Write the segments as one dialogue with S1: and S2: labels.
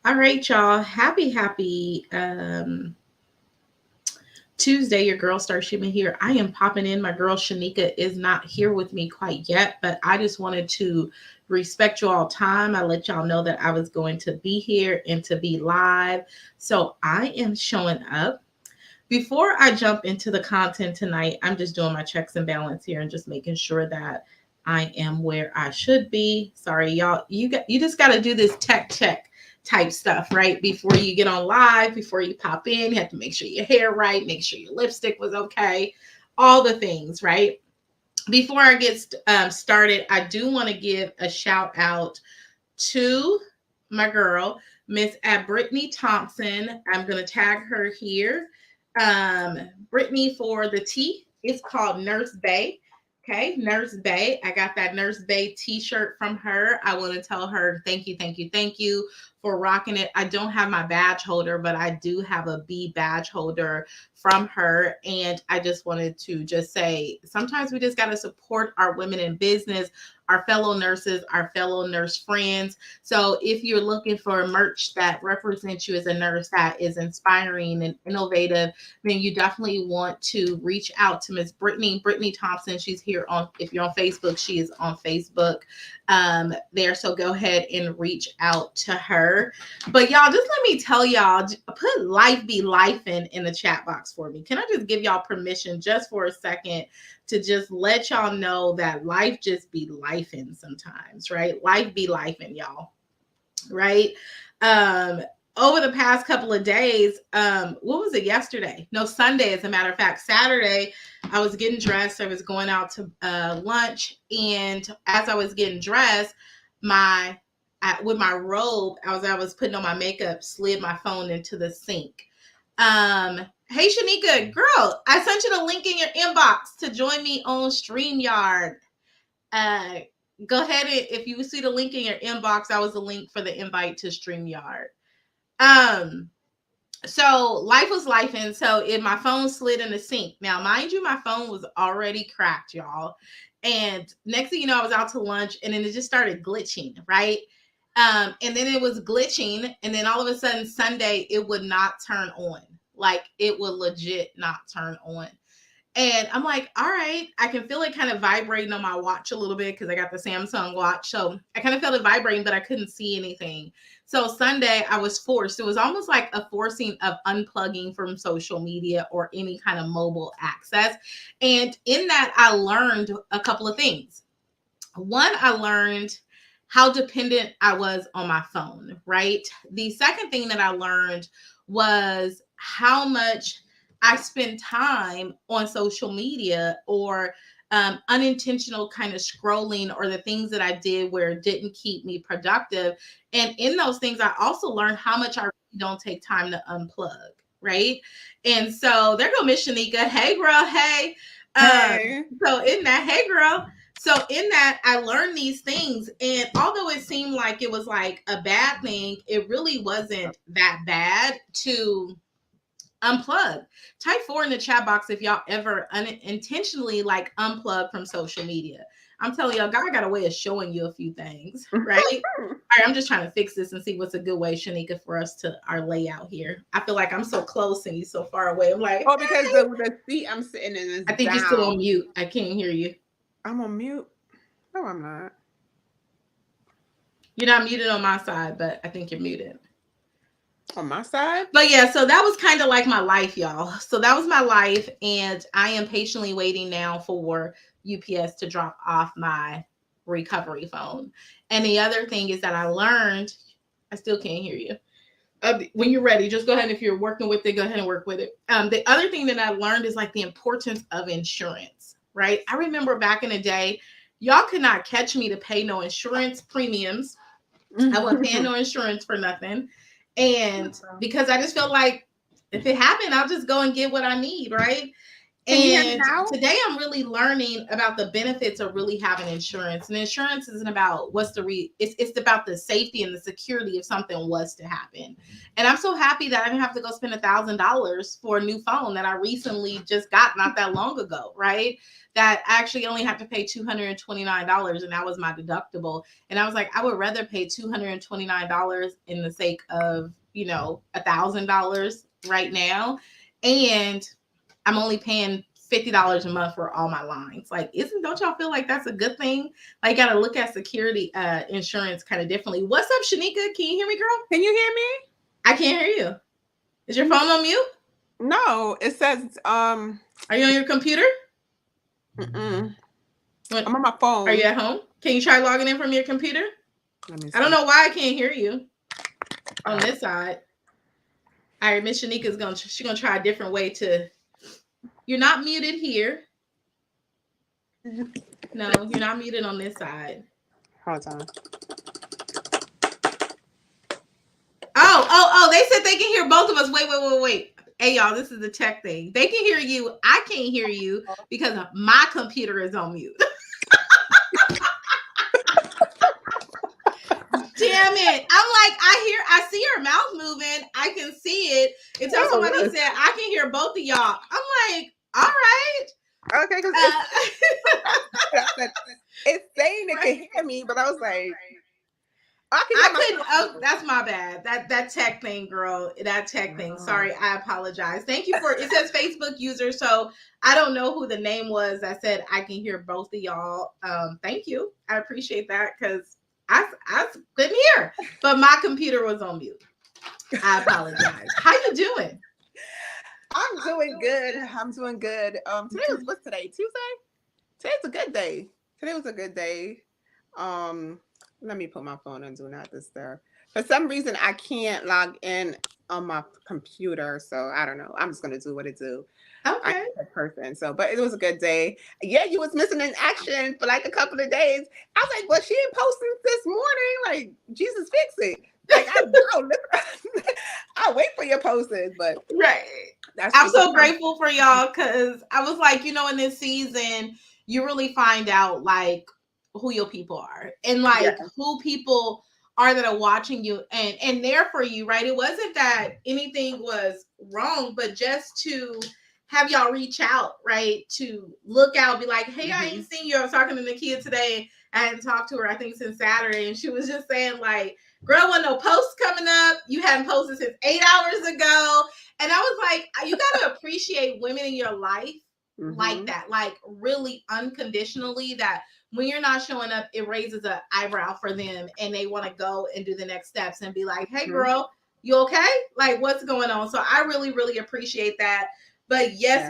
S1: All right, y'all. Happy Tuesday. Your girl Star Shipment here. I am popping in. My girl Shanika is not here with me quite yet, but I just wanted to respect you all time. I let y'all know that I was going to be here and to be live. So I am showing up. Before I jump into the content tonight, I'm just doing my checks and balance here and just making sure that I am where I should be. Sorry, y'all. You just got to do this tech check type stuff, right? Before you get on live, before you pop in, you have to make sure your hair right, make sure your lipstick was okay, all the things, right? Before I get started, I do want to give a shout out to my girl, Miss Brittany Thompson. I'm going to tag her here. Brittany for the tea. It's called Nurse Bay. Okay, Nurse Bay. I got that Nurse Bay t-shirt from her. I want to tell her thank you for rocking it. I don't have my badge holder, but I do have a B badge holder from her. And I just wanted to just say sometimes we just got to support our women in business, our fellow nurses, our fellow nurse friends. So if you're looking for merch that represents you as a nurse that is inspiring and innovative, then you definitely want to reach out to Miss Brittany Thompson. She's here on, if you're on Facebook, she is on Facebook there. So go ahead and reach out to her. But y'all, just let me tell y'all, put life be life in the chat box for me. Can I just give y'all permission just for a second to just let y'all know that life just be lifing sometimes, right? Life be lifing, y'all, right? Over the past couple of days, what was it yesterday? No, Sunday, as a matter of fact. Saturday, I was getting dressed. I was going out to lunch, and as I was getting dressed, with my robe, as I was putting on my makeup, slid my phone into the sink. Hey Shanika, girl, I sent you the link in your inbox to join me on StreamYard. Go ahead, and if you see the link in your inbox, that was the link for the invite to StreamYard. So life was life, and so my phone slid in the sink. Now, mind you, my phone was already cracked, y'all. And next thing you know, I was out to lunch, and then it just started glitching, right? And then it was glitching, and then all of a sudden Sunday it would not turn on. Like it would legit not turn on. And I'm like, all right, I can feel it kind of vibrating on my watch a little bit because I got the Samsung watch. So I kind of felt it vibrating, but I couldn't see anything. So Sunday I was forced. It was almost like a forcing of unplugging from social media or any kind of mobile access. And in that, I learned a couple of things. One, I learned how dependent I was on my phone, right? The second thing that I learned was how much I spend time on social media or unintentional kind of scrolling or the things that I did where it didn't keep me productive. And in those things, I also learned how much I really don't take time to unplug, right? And so there go Miss Shanika. Hey, girl. Hey.
S2: Hey.
S1: So in that, hey, girl. So in that, I learned these things. And although it seemed like it was like a bad thing, it really wasn't that bad to unplug. Type 4 in the chat box if y'all ever unintentionally like unplug from social media. I'm telling y'all, God got a way of showing you a few things, right? All right, I'm just trying to fix this and see what's a good way, Shanika, for us to our layout here. I feel like I'm so close and you so far away. I'm like,
S2: Oh, because the seat I'm sitting in is
S1: I think
S2: down.
S1: you're still on mute. I can't hear you.
S2: I'm on mute. No, I'm not.
S1: You're not muted on my side, but I think you're muted.
S2: On my side?
S1: But yeah, so that was kind of like my life, y'all. So that was my life, and I am patiently waiting now for UPS to drop off my recovery phone. And the other thing is that I learned, I still can't hear you. When you're ready, just go ahead. If you're working with it, go ahead and work with it. The other thing that I learned is like the importance of insurance, right? I remember back in the day, y'all could not catch me to pay no insurance premiums. I wasn't paying no insurance for nothing. And because I just felt like if it happened, I'll just go and get what I need, right?
S2: Can you hear me
S1: And
S2: now?
S1: today I'm really learning about the benefits of really having insurance. And insurance isn't about it's about the safety and the security if something was to happen. And I'm so happy that I didn't have to go spend $1,000 for a new phone that I recently just got not that long ago, right? That I actually only had to pay $229 and that was my deductible. And I was like, I would rather pay $229 in the sake of, $1,000 right now. And I'm only paying $50 a month for all my lines. Like, don't y'all feel like that's a good thing? Like, you gotta look at security insurance kind of differently. What's up, Shanika? Can you hear me, girl?
S2: Can you hear me?
S1: I can't hear you. Is your phone on mute?
S2: No, it says
S1: Are you on your computer?
S2: I'm on my phone.
S1: Are you at home? Can you try logging in from your computer?
S2: Let me see.
S1: I don't know why I can't hear you on this side. All right, Miss Shanika's gonna try a different way to. You're not muted here. No, you're not muted on this side.
S2: Hold on.
S1: Oh, they said they can hear both of us. Wait. Hey, y'all, this is the tech thing. They can hear you. I can't hear you because my computer is on mute. Damn it. I'm like, I see her mouth moving. I can see it. Until somebody said, I can hear both of y'all. I'm like, all right.
S2: Okay, because it's saying it can hear me, but I was like,
S1: I couldn't. Oh, that's my bad. That tech thing, girl. That tech thing. Sorry, I apologize. Thank you for. It says Facebook user, so I don't know who the name was that said I can hear both of y'all. Thank you. I appreciate that because I couldn't hear, but my computer was on mute. I apologize. How you doing?
S2: I'm doing good. Today was what's today? Tuesday? Today's a good day. Today was a good day. Let me put my phone on do not disturb. For some reason I can't log in on my computer, so I don't know. I'm just gonna do what it do.
S1: Okay.
S2: I'm a person. So, but it was a good day. Yeah, you was missing in action for like a couple of days. I was like, well, she ain't posting this morning. Like, Jesus fix it. Like, I'll wait for your postings, but
S1: right. I'm so grateful for y'all because I was like, in this season, you really find out like who your people are and like who people are that are watching you and there for you, right? It wasn't that anything was wrong, but just to have y'all reach out, right? To look out, be like, hey, I ain't seen you. I was talking to Nakia today. I hadn't talked to her, I think, since Saturday, and she was just saying, like, girl, wasn't no posts coming up. You hadn't posted since 8 hours ago. And I was like, you got to appreciate women in your life like that, like really unconditionally, that when you're not showing up, it raises an eyebrow for them and they want to go and do the next steps and be like, hey, girl, you okay? Like, what's going on? So I really, really appreciate that. But yes.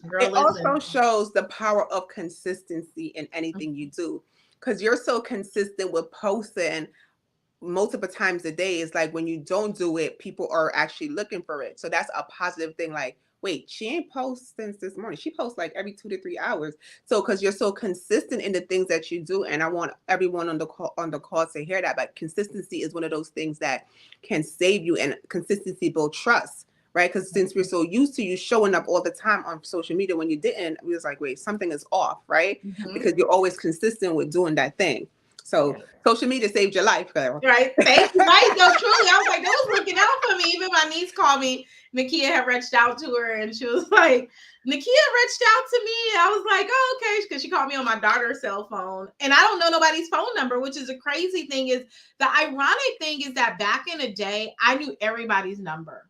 S1: Girl,
S2: it also shows the power of consistency in anything you do because you're so consistent with posting multiple times a day. It's like when you don't do it, people are actually looking for it. So that's a positive thing. Like, wait, she ain't post since this morning. She posts like every 2 to 3 hours. So because you're so consistent in the things that you do, and I want everyone on the call to hear that. But consistency is one of those things that can save you, and consistency builds trust. Right? Because since we're so used to you showing up all the time on social media, when you didn't, we was like, wait, something is off, right? Because you're always consistent with doing that thing. So social media saved your life, girl.
S1: Right. Thank you. Right. No, truly. I was like, they was looking out for me. Even my niece called me. Nakia had reached out to her and she was like, Nakia reached out to me. I was like, oh, okay. Because she called me on my daughter's cell phone. And I don't know nobody's phone number, which is a crazy thing. Is the ironic thing is that back in the day, I knew everybody's number.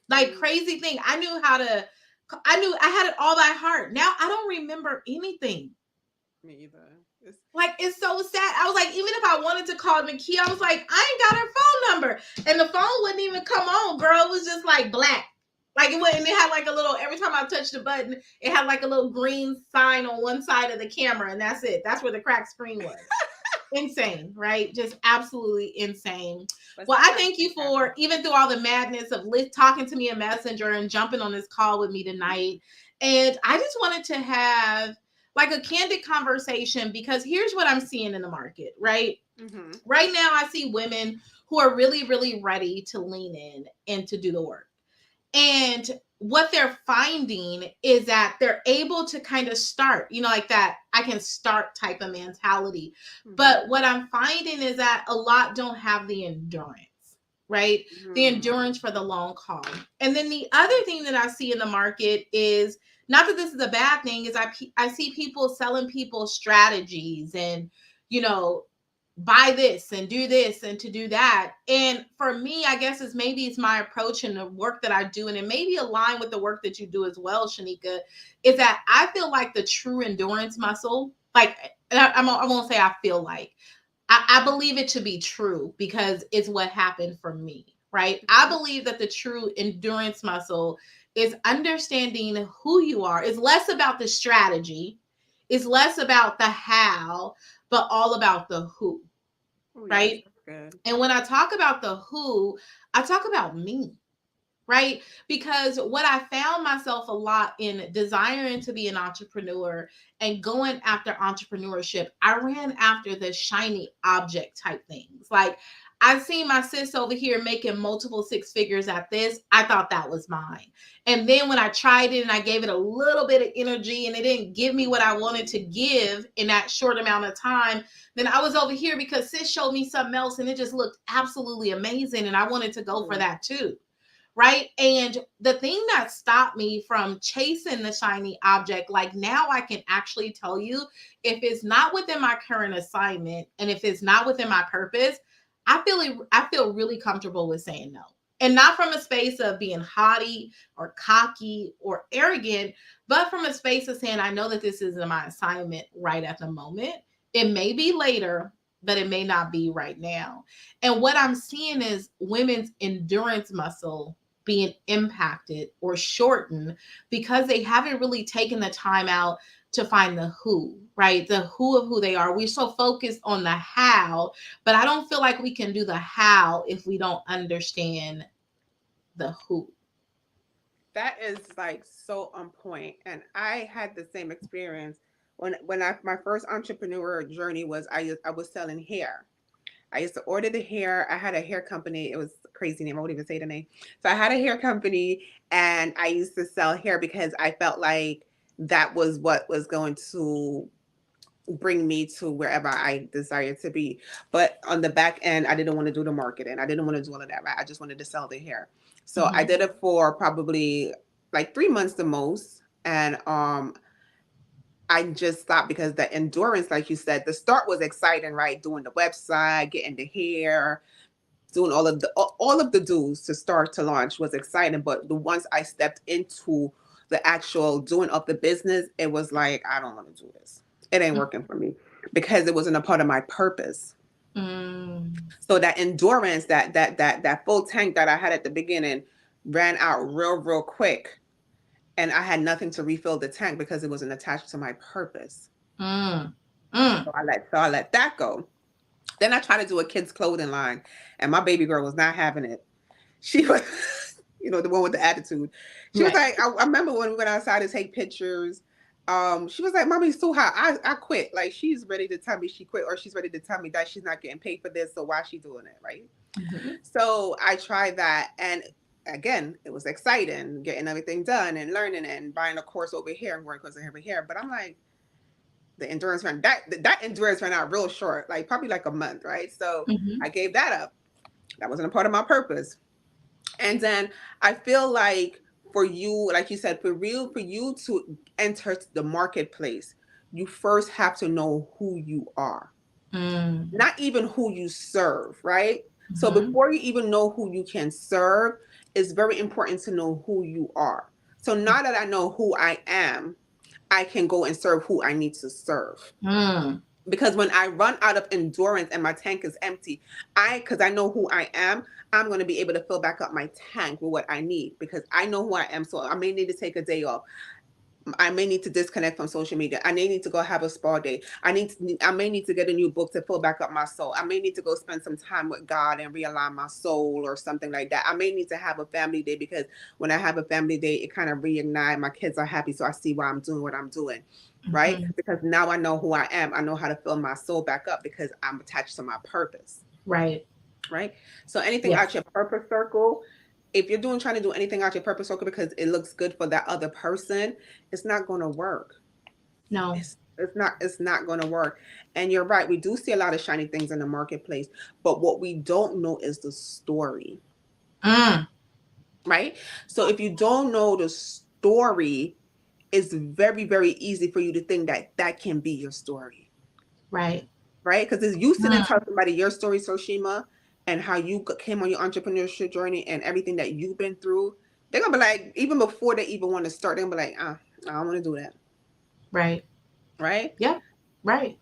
S1: Like crazy thing. I had it all by heart. Now I don't remember anything.
S2: Me either.
S1: It's so sad. I was like, even if I wanted to call Nakia, I was like, I ain't got her phone number. And the phone wouldn't even come on, girl. It was just like black. Like it wouldn't, it had like a little, every time I touched the button, it had like a little green sign on one side of the camera, and that's it. That's where the cracked screen was. Insane, right? Just absolutely insane. Well, I thank you for, even through all the madness of talking to me in Messenger and jumping on this call with me tonight. And I just wanted to have like a candid conversation because here's what I'm seeing in the market, right? Right now, I see women who are really, really ready to lean in and to do the work. And what they're finding is that they're able to kind of start, like that I can start type of mentality.
S2: Mm-hmm.
S1: But what I'm finding is that a lot don't have the endurance, right? The
S2: Mm-hmm.
S1: endurance for the long haul. And then the other thing that I see in the market is, not that this is a bad thing, is I see people selling people strategies and, you know, buy this and do this and to do that. And for me, I guess it's my approach and the work that I do, and it may be aligned with the work that you do as well, Shanika, is that I feel like the true endurance muscle, like I won't say I feel like, I believe it to be true because it's what happened for me, right? I believe that the true endurance muscle is understanding who you are. It's less about the strategy, it's less about the how, but all about the who,
S2: Oh yes,
S1: right?
S2: that's good.
S1: And when I talk about the who, I talk about me, right? Because what I found myself a lot in desiring to be an entrepreneur and going after entrepreneurship, I ran after the shiny object type things. Like, I seen my sis over here making multiple six figures at this. I thought that was mine. And then when I tried it and I gave it a little bit of energy and it didn't give me what I wanted to give in that short amount of time, then I was over here because sis showed me something else and it just looked absolutely amazing. And I wanted to go for
S2: Mm-hmm.
S1: that too, right? And the thing that stopped me from chasing the shiny object, like now I can actually tell you, if it's not within my current assignment and if it's not within my purpose, I feel really comfortable with saying no. And not from a space of being haughty or cocky or arrogant, but from a space of saying, I know that this isn't my assignment right at the moment. It may be later, but it may not be right now. And what I'm seeing is women's endurance muscle being impacted or shortened because they haven't really taken the time out to find the who, right? The who of who they are. We're so focused on the how, but I don't feel like we can do the how if we don't understand the who.
S2: That is like so on point. And I had the same experience when I my first entrepreneur journey was I was selling hair. I used to order the hair. I had a hair company. It was a crazy name. I won't even say the name. So I had a hair company and I used to sell hair because I felt like that was what was going to bring me to wherever I desired to be. But on the back end, I didn't want to do the marketing. I didn't want to do all of that, right? I just wanted to sell the hair. So I
S1: Mm-hmm.
S2: did it for probably like 3 months the most. And I just stopped because the endurance, like you said, the start was exciting, right? Doing the website, getting the hair, doing all of the do's to start to launch was exciting. But the once I stepped into the actual doing of the business, it was like I don't want to do this. It ain't working for me because it wasn't a part of my purpose.
S1: Mm.
S2: So that endurance, that full tank that I had at the beginning, ran out real quick, and I had nothing to refill the tank because it wasn't attached to my purpose.
S1: Mm. Mm.
S2: So I let that go. Then I tried to do a kids clothing line, and my baby girl was not having it. She was, the one with the attitude. She was
S1: Right.
S2: like, I remember when we went outside to take pictures. She was like, "Mommy, it's too hot. I quit." Like she's ready to tell me she quit, or she's ready to tell me that she's not getting paid for this. So why is she doing it, right?
S1: Mm-hmm.
S2: So I tried that, and again, it was exciting, getting everything done and learning and buying a course over here and work course over here. But I'm like, the endurance ran that endurance ran out real short, like probably like a month, right? So
S1: Mm-hmm.
S2: I gave that up. That wasn't a part of my purpose. And then I feel like for you, like you said, for you to enter the marketplace, you first have to know who you are,
S1: Mm.
S2: not even who you serve, right? So
S1: Mm-hmm.
S2: before you even know who you can serve, it's very important to know who you are. So now that I know who I am, I can go and serve who I need to serve.
S1: Mm.
S2: Because when I run out of endurance and my tank is empty, because I know who I am, I'm going to be able to fill back up my tank with what I need because I know who I am. So I may need to take a day off. I may need to disconnect from social media. I may need to go have a spa day. I may need to get a new book to fill back up my soul. I may need to go spend some time with God and realign my soul or something like that. I may need to have a family day because when I have a family day, it kind of reignite. My kids are happy, so I see why I'm doing what I'm doing, right?
S1: Mm-hmm.
S2: Because now I know who I am. I know how to fill my soul back up because I'm attached to my purpose,
S1: Right.
S2: right? So anything
S1: Yes.
S2: out your purpose circle, if you're doing trying to do anything out your purpose circle because it looks good for that other person, it's not going to work.
S1: No.
S2: It's not going to work. And you're right, we do see a lot of shiny things in the marketplace, but what we don't know is the story,
S1: Mm,
S2: right? So if you don't know the story, it's very, very easy for you to think that that can be your story,
S1: right.
S2: right? Because it's you sitting and
S1: Mm,
S2: tell somebody your story, Soshima, and how you came on your entrepreneurship journey and everything that you've been through. They're gonna be like, even before they even want to start, they're gonna be like, I don't want to do that,
S1: right.
S2: right?
S1: Yeah. Right.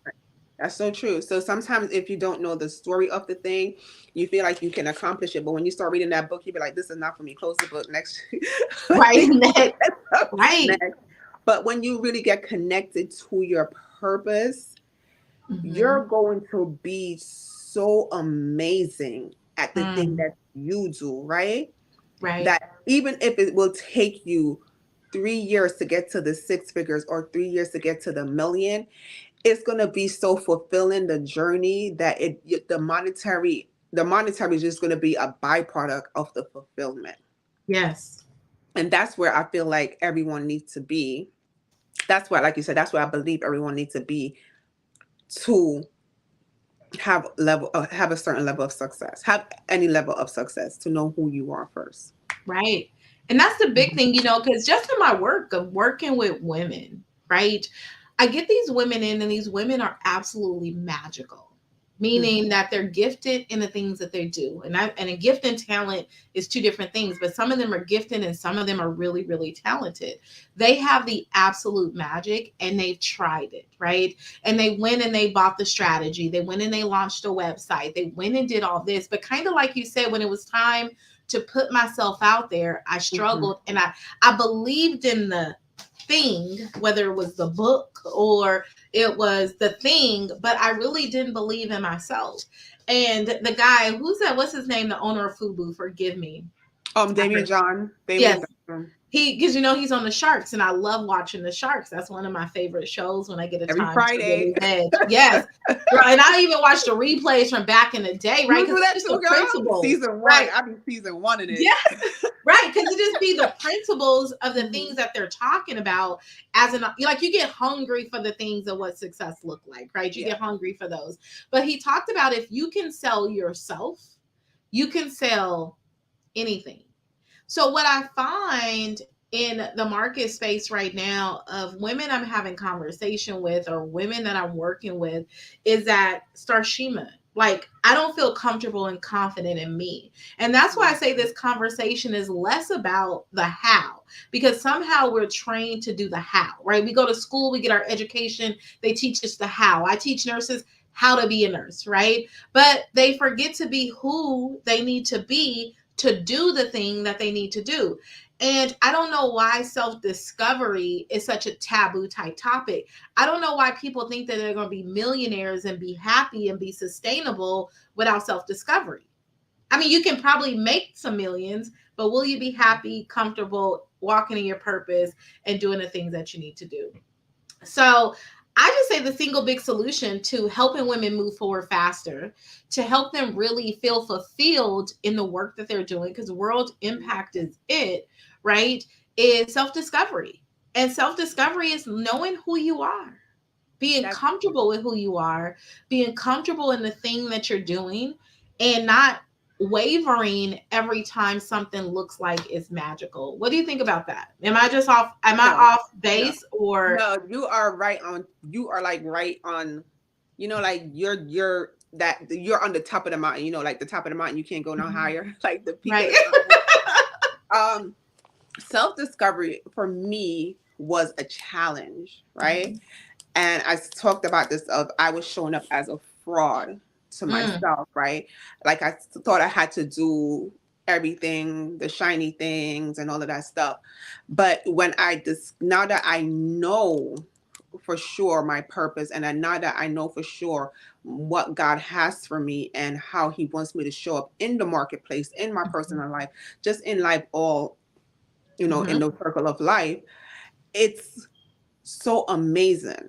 S2: That's so true. So sometimes if you don't know the story of the thing, you feel like you can accomplish it. But when you start reading that book, you be like, this is not for me. Close the book. Next.
S1: Right. Next. Right.
S2: Next. But when you really get connected to your purpose,
S1: Mm-hmm.
S2: you're going to be so amazing at the thing
S1: Mm,
S2: that you do, right?
S1: right.
S2: That even if it will take you 3 years to get to the six figures or 3 years to get to the million, it's going to be so fulfilling, the journey, that the monetary is just going to be a byproduct of the fulfillment.
S1: Yes.
S2: And that's where I feel like everyone needs to be. That's where, like you said, that's where I believe everyone needs to be to have a certain level of success, have any level of success, to know who you are first.
S1: Right. And that's the big
S2: Mhm.
S1: thing, because just in my work of working with women, right? I get these women in, and these women are absolutely magical, meaning
S2: Mhm.
S1: that they're gifted in the things that they do. And a gift and talent is two different things, but some of them are gifted and some of them are really, really talented. They have the absolute magic and they've tried it, right? And they went and they bought the strategy. They went and they launched a website. They went and did all this. But kind of like you said, when it was time to put myself out there, I
S2: Mhm.
S1: struggled, and I believed in the thing, whether it was the book or it was the thing, but I really didn't believe in myself. And the guy, who's that? What's his name? The owner of Fubu, forgive me. I
S2: Damien
S1: heard,
S2: John, Damien
S1: yes,
S2: Johnson.
S1: because he's on the Sharks, and I love watching the Sharks. That's one of my favorite shows when I get a
S2: Every
S1: time to
S2: Friday.
S1: really veg. Yes, girl, and I even watch the replays from back in the day, right?
S2: You
S1: Because
S2: do
S1: it's
S2: that
S1: just
S2: too,
S1: the
S2: girl?
S1: principles,
S2: Season one.
S1: right?
S2: I've been season one in it.
S1: Yes, right. Because it just be the principles of the things
S2: Mhm.
S1: that they're talking about. As an, like, you get hungry for the things of what success look like, right? You
S2: Yeah.
S1: get hungry for those. But he talked about, if you can sell yourself, you can sell anything. So what I find in the market space right now of women I'm having conversation with, or women that I'm working with, is that Starshima. Like, I don't feel comfortable and confident in me. And that's why I say
S2: Mhm.
S1: this conversation is less about the how, because somehow we're trained to do the how, right? We go to school, we get our education, they teach us the how. I teach nurses how to be a nurse, right? But they forget to be who they need to do the thing that they need to do. And I don't know why self discovery is such a taboo type topic. I don't know why people think that they're going to be millionaires and be happy and be sustainable without self discovery. I mean, you can probably make some millions, but will you be happy, comfortable, walking in your purpose and doing the things that you need to do? So I just say the single big solution to helping women move forward faster, to help them really feel fulfilled in the work that they're doing, because world impact is it, right? Is self discovery. And self discovery is knowing who you are, being
S2: That's
S1: comfortable with who you are, being comfortable in the thing that you're doing, and not wavering every time something looks like it's magical. What do you think about that? Am I
S2: no,
S1: off
S2: no,
S1: base, or
S2: no. You are right on. You are like right on. Like you're on the top of the mountain. Like the top of the mountain. You can't go no
S1: Mhm.
S2: higher. Like the peak of
S1: Right.
S2: the mountain. Um, Self discovery for me was a challenge, right?
S1: Mhm.
S2: And I talked about this of I was showing up as a fraud to
S1: Mm,
S2: myself, right? Like I thought I had to do everything, the shiny things and all of that stuff. But now that I know for sure my purpose, and now that I know for sure what God has for me and how he wants me to show up in the marketplace, in my
S1: mhm,
S2: personal life, just in life, all in
S1: mhm,
S2: the circle of life, it's so amazing,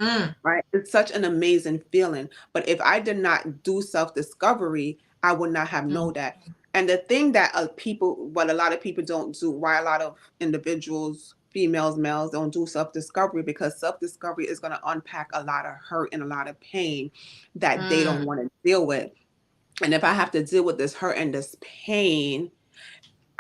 S1: mm,
S2: right? It's such an amazing feeling. But if I did not do self discovery, I would not have
S1: mm.
S2: known that. And the thing that what a lot of people don't do, why a lot of individuals, females, males, don't do self discovery, because self discovery is going to unpack a lot of hurt and a lot of pain that they don't
S1: Mm,
S2: want to deal with. And if I have to deal with this hurt and this pain,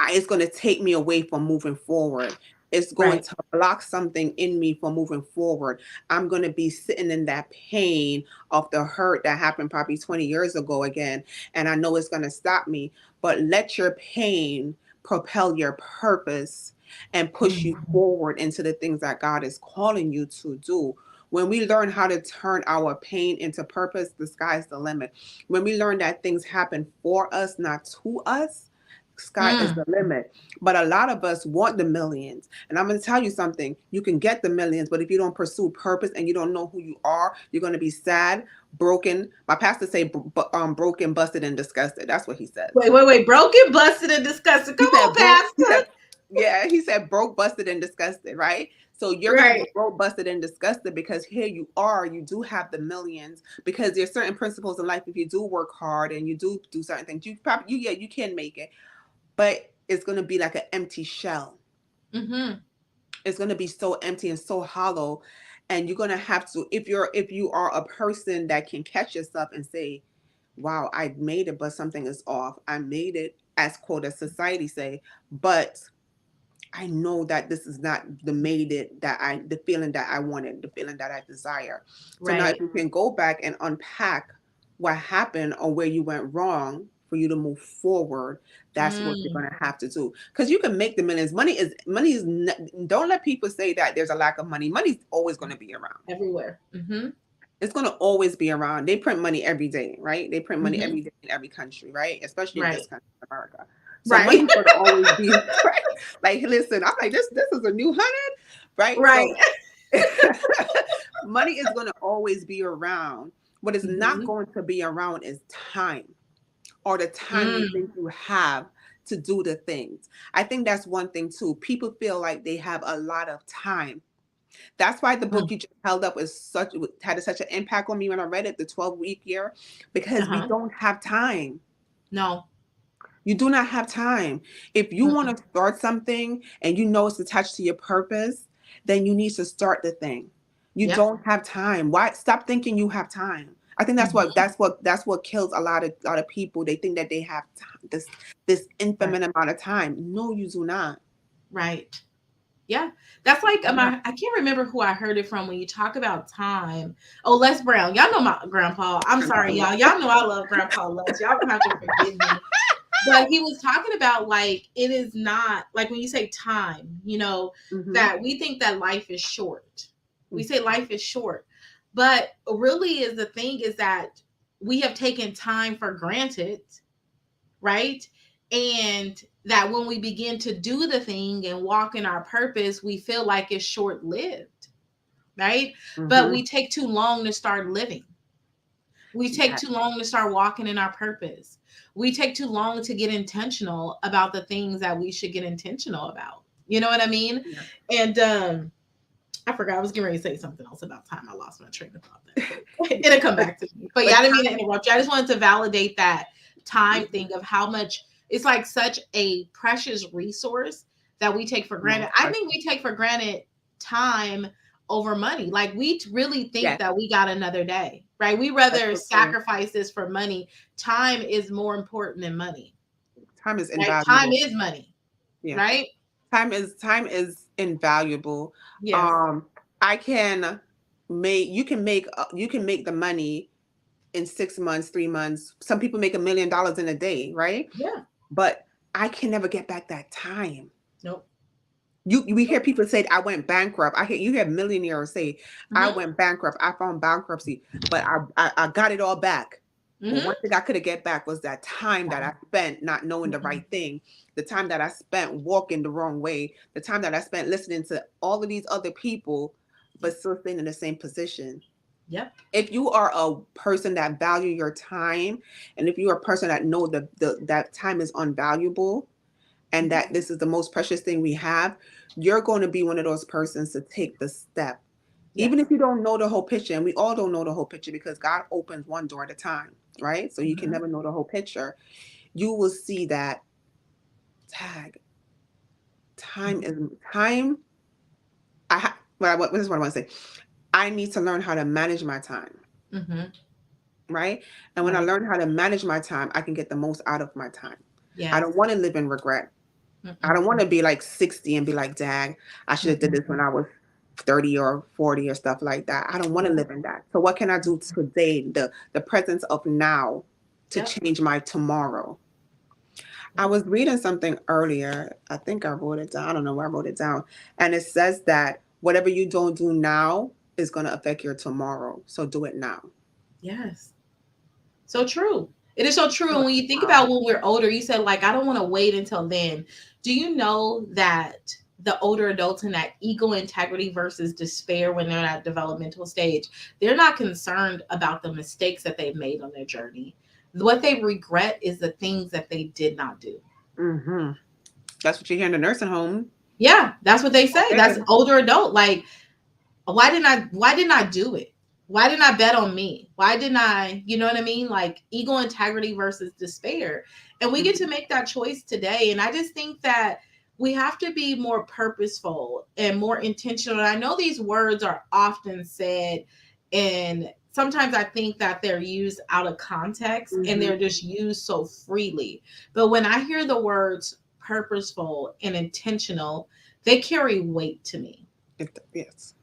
S2: it's going to take me away from moving forward. It's going
S1: right.
S2: to block something in me from moving forward. I'm going to be sitting in that pain of the hurt that happened probably 20 years ago again. And I know it's going to stop me, but let your pain propel your purpose and push you
S1: Mhm.
S2: forward into the things that God is calling you to do. When we learn how to turn our pain into purpose, the sky's the limit. When we learn that things happen for us, not to us, sky is
S1: Mm,
S2: the limit. But a lot of us want the millions. And I'm going to tell you something. You can get the millions, but if you don't pursue purpose and you don't know who you are, you're going to be sad, broken. My pastor say broken, busted, and disgusted. That's what he says.
S1: wait. Broken, busted, and disgusted.
S2: He
S1: Come on,
S2: said broke. He
S1: Pastor.
S2: said, yeah, he said broke, busted, and disgusted, right? So you're gonna
S1: Right.
S2: be broke, busted, and disgusted because here you are, you do have the millions, because there's certain principles in life. If you do work hard and you do certain things, you probably you can make it, but it's gonna be like an empty shell.
S1: Mm-hmm.
S2: It's gonna be so empty and so hollow, and you're gonna have to, if you are a person that can catch yourself and say, wow, I made it, but something is off. I made it, as quote as society say, but I know that this is not the made it that the feeling that I wanted, the feeling that I desire. So now if
S1: Right.
S2: you can go back and unpack what happened or where you went wrong for you to move forward, that's what you're
S1: Mm,
S2: going to have to do. Because you can make the millions. Don't let people say that there's a lack of money. Money's always going to be around.
S1: everywhere. Mm-hmm.
S2: It's going to always be around. They print money every day, right? They print money
S1: Mm-hmm.
S2: every day in every country, right? Especially in this
S1: Right.
S2: country, America. So
S1: Right.
S2: money's going to always be right. Like, listen, I'm like, this is a new hundred, right?
S1: Right.
S2: So money is going to always be around. What is not
S1: Mm-hmm.
S2: going to be around is time, or the time you
S1: Mm,
S2: think you have to do the things. I think that's one thing too. People feel like they have a lot of time. That's why the
S1: mm.
S2: book you just held up is had such an impact on me when I read it, the 12-week year, because we
S1: Uh-huh.
S2: don't have time.
S1: No.
S2: You do not have time. If you want
S1: Mm-mm.
S2: to start something and you know it's attached to your purpose, then you need to start the thing. You
S1: Yep.
S2: don't have time. Why stop thinking you have time? I think
S1: Mm-hmm.
S2: that's what kills a lot of people. They think that they have this
S1: Right.
S2: infinite amount of time. No, you do not.
S1: Right. Yeah. That's like
S2: You do not.
S1: I can't remember who I heard it from when you talk about time. Oh, Les Brown. Y'all know my grandpa. I'm sorry, y'all. Y'all know I love Grandpa Les. Y'all gonna have to forgive me. But he was talking about like it is not like when you say time,
S2: Mm-hmm.
S1: that we think that life is short. We say life is short. But really is the thing is that we have taken time for granted, right? And that when we begin to do the thing and walk in our purpose, we feel like it's short lived, right? But
S2: Mm-hmm.
S1: we take too long to start living. We take
S2: Yeah.
S1: too long to start walking in our purpose. We take too long to get intentional about the things that we should get intentional about. You know what I mean?
S2: Yeah.
S1: And I forgot I was getting ready to say something else about time. I lost my train of thought there, but it'll come
S2: But
S1: back to me. But yeah,
S2: but
S1: I didn't mean to
S2: time.
S1: interrupt you. I just wanted to validate that time
S2: Mhm.
S1: thing of how much it's like such a precious resource that we take for granted.
S2: Most
S1: I think
S2: precious.
S1: we take for granted time over money. Like we really think
S2: Yes,
S1: that we got another day, right? We
S2: that's
S1: rather
S2: so true.
S1: sacrifice this for money. Time is more important than money,
S2: Time is
S1: right? Time
S2: invaluable.
S1: is money,
S2: Yeah.
S1: right?
S2: Time is invaluable.
S1: Yes.
S2: Um, I can you can make the money in 6 months, 3 months. Some people make $1 million in a day, right?
S1: Yeah.
S2: But I can never get back that time.
S1: Nope.
S2: We hear people say I went bankrupt. You hear millionaires say I
S1: Mm-hmm.
S2: went bankrupt. I found bankruptcy, but I got it all back. But
S1: Mm-hmm.
S2: one thing I could have get back was that time that I spent not knowing the
S1: Mm-mm.
S2: right thing, the time that I spent walking the wrong way, the time that I spent listening to all of these other people, but
S1: Yep.
S2: still staying in the same position.
S1: Yep.
S2: If you are a person that value your time, and if you're a person that know that time is unvaluable, and
S1: Mm-hmm.
S2: that this is the most precious thing we have, you're going to be one of those persons to take the step. Even
S1: Yes.
S2: if you don't know the whole picture, and we all don't know the whole picture because God opens one door at a time, right? So you can
S1: Mm-hmm.
S2: never know the whole picture. you will see that tag time. This is what I want to say. I need to learn how to manage my time,
S1: Mm-hmm.
S2: right? And when I
S1: Right.
S2: learn how to manage my time, I can get the most out of my time. I
S1: Yes.
S2: don't want to live in regret. I
S1: Mm-mm.
S2: don't want to be like 60 and be like, dang, I should have did
S1: Mm-mm.
S2: this when I was 30 or 40 or stuff like that. I don't want to
S1: Yeah.
S2: live in that. So what can I do today, the presence of now, to
S1: Yep.
S2: change my tomorrow? I was reading something earlier. I think I wrote it down. I don't know where I wrote it down. And it says that whatever you don't do now is going to affect your tomorrow. So do it now.
S1: Yes. So true. It is so true.
S2: Do
S1: And
S2: it
S1: when you think
S2: now.
S1: about when we're older, you said, like, I don't want to wait until then. Do you know that the older adults in that ego integrity versus despair when they're at developmental stage, they're not concerned about the mistakes that they've made on their journey. What they regret is the things that they did not do.
S2: Hmm. That's what you hear in the nursing home.
S1: Yeah, that's what they say. That's
S2: Okay.
S1: older adult. Like, why didn't I do it? Why didn't I bet on me? Why didn't I, you know what I mean? Like ego integrity versus despair. And we get to
S2: Mhm.
S1: make that choice today. And I just think that we have to be more purposeful and more intentional. And I know these words are often said, and sometimes I think that they're used out of context and
S2: Mhm.
S1: they're just used so freely. But when I hear the words purposeful and intentional, they carry weight to me,
S2: Yes.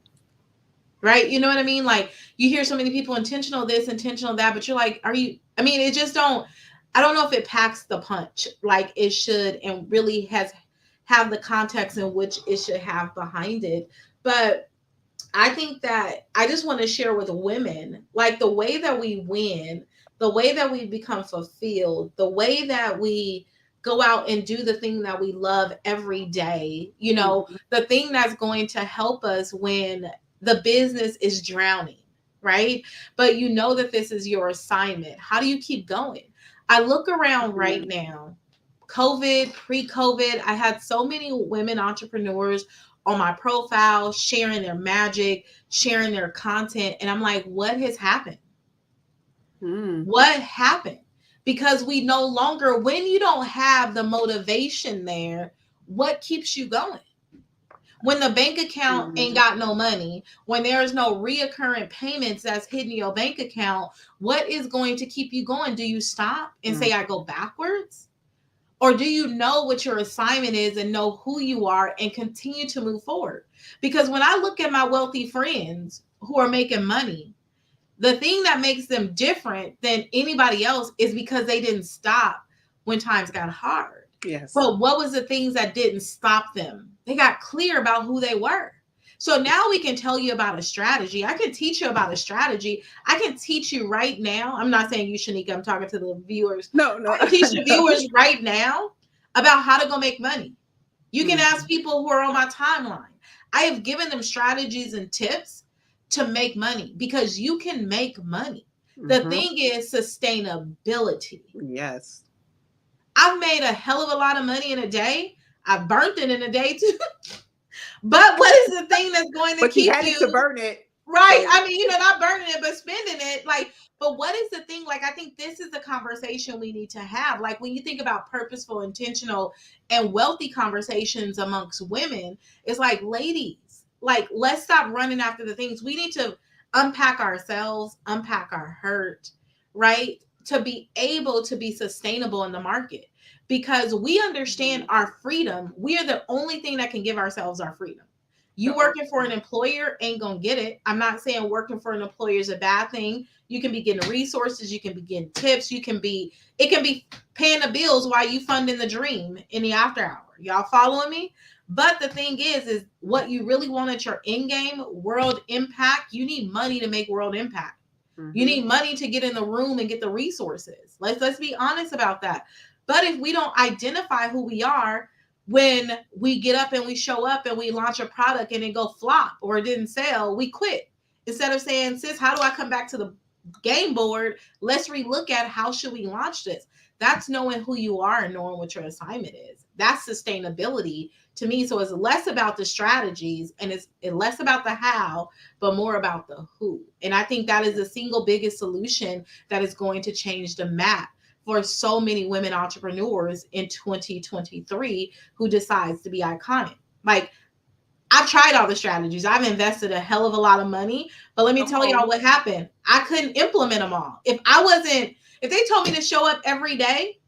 S1: right? You know what I mean? Like you hear so many people intentional this, intentional that, but you're like, are you? I mean, it just don't. I don't know if it packs the punch like it should, and really has have the context in which it should have behind it. But I think that I just want to share with women like the way that we win, the way that we become fulfilled, the way that we go out and do the thing that we love every day, you know,
S2: Mhm.
S1: the thing that's going to help us when the business is drowning, right? But you know that this is your assignment. How do you keep going? I look around right
S2: Mhm.
S1: now, COVID, pre COVID, I had so many women entrepreneurs on my profile, sharing their magic, sharing their content. And I'm like, what has happened?
S2: Mhm.
S1: What happened? Because we no longer, when you don't have the motivation there, what keeps you going? When the bank account ain't
S2: Mhm.
S1: got no money, when there's no reoccurring payments that's hitting your bank account, what is going to keep you going? Do you stop and say, I go backwards? Or do you know what your assignment is and know who you are and continue to move forward? Because when I look at my wealthy friends who are making money, the thing that makes them different than anybody else is because they didn't stop when times got hard.
S2: Yes.
S1: But what was the things that didn't stop them? They got clear about who they were. So now we can tell you about a strategy. I can teach you about a strategy. I can teach you right now. I'm not saying you, Shanika, I'm talking to the viewers.
S2: No, no.
S1: I can teach the viewers right now about how to go make money. You can ask
S2: Mhm.
S1: people who are on my timeline. I have given them strategies and tips to make money because you can make money. The
S2: Mhm.
S1: thing is sustainability.
S2: Yes.
S1: I've made a hell of a lot of money in a day. I've burnt it in a day too. But what is the thing that's going to
S2: But you
S1: keep
S2: had it to
S1: you
S2: burn it.
S1: right?
S2: So
S1: I mean, not burning it, but spending it. Like, but what is the thing? Like, I think this is the conversation we need to have. Like, when you think about purposeful, intentional, and wealthy conversations amongst women, it's like, ladies, like, let's stop running after the things. We need to unpack ourselves, unpack our hurt, right? To be able to be sustainable in the market because we understand
S2: Mhm.
S1: our freedom. We are the only thing that can give ourselves our freedom. You
S2: The o-
S1: working for an employer ain't gonna get it. I'm not saying working for an employer is a bad thing. You can be getting resources, you can be getting tips, it can be paying the bills while you funding the dream in the after hour. Y'all following me? But the thing is what you really want at your end game, world impact, you need money to make world impact. You
S2: Mhm.
S1: need money to get in the room and get the resources. Let's be honest about that. But if we don't identify who we are, when we get up and we show up and we launch a product and it go flop or it didn't sell, we quit. Instead of saying, sis, how do I come back to the game board? Let's relook at how should we launch this. That's knowing who you are and knowing what your assignment is. That's sustainability to me. So it's less about the strategies and it's less about the how, but more about the who. And I think that is the single biggest solution that is going to change the map for so many women entrepreneurs in 2023 who decides to be iconic. Like, I've tried all the strategies. I've invested a hell of a lot of money, but let me
S2: Come
S1: tell y'all
S2: on.
S1: what happened. I couldn't implement them all. If they told me to show up every day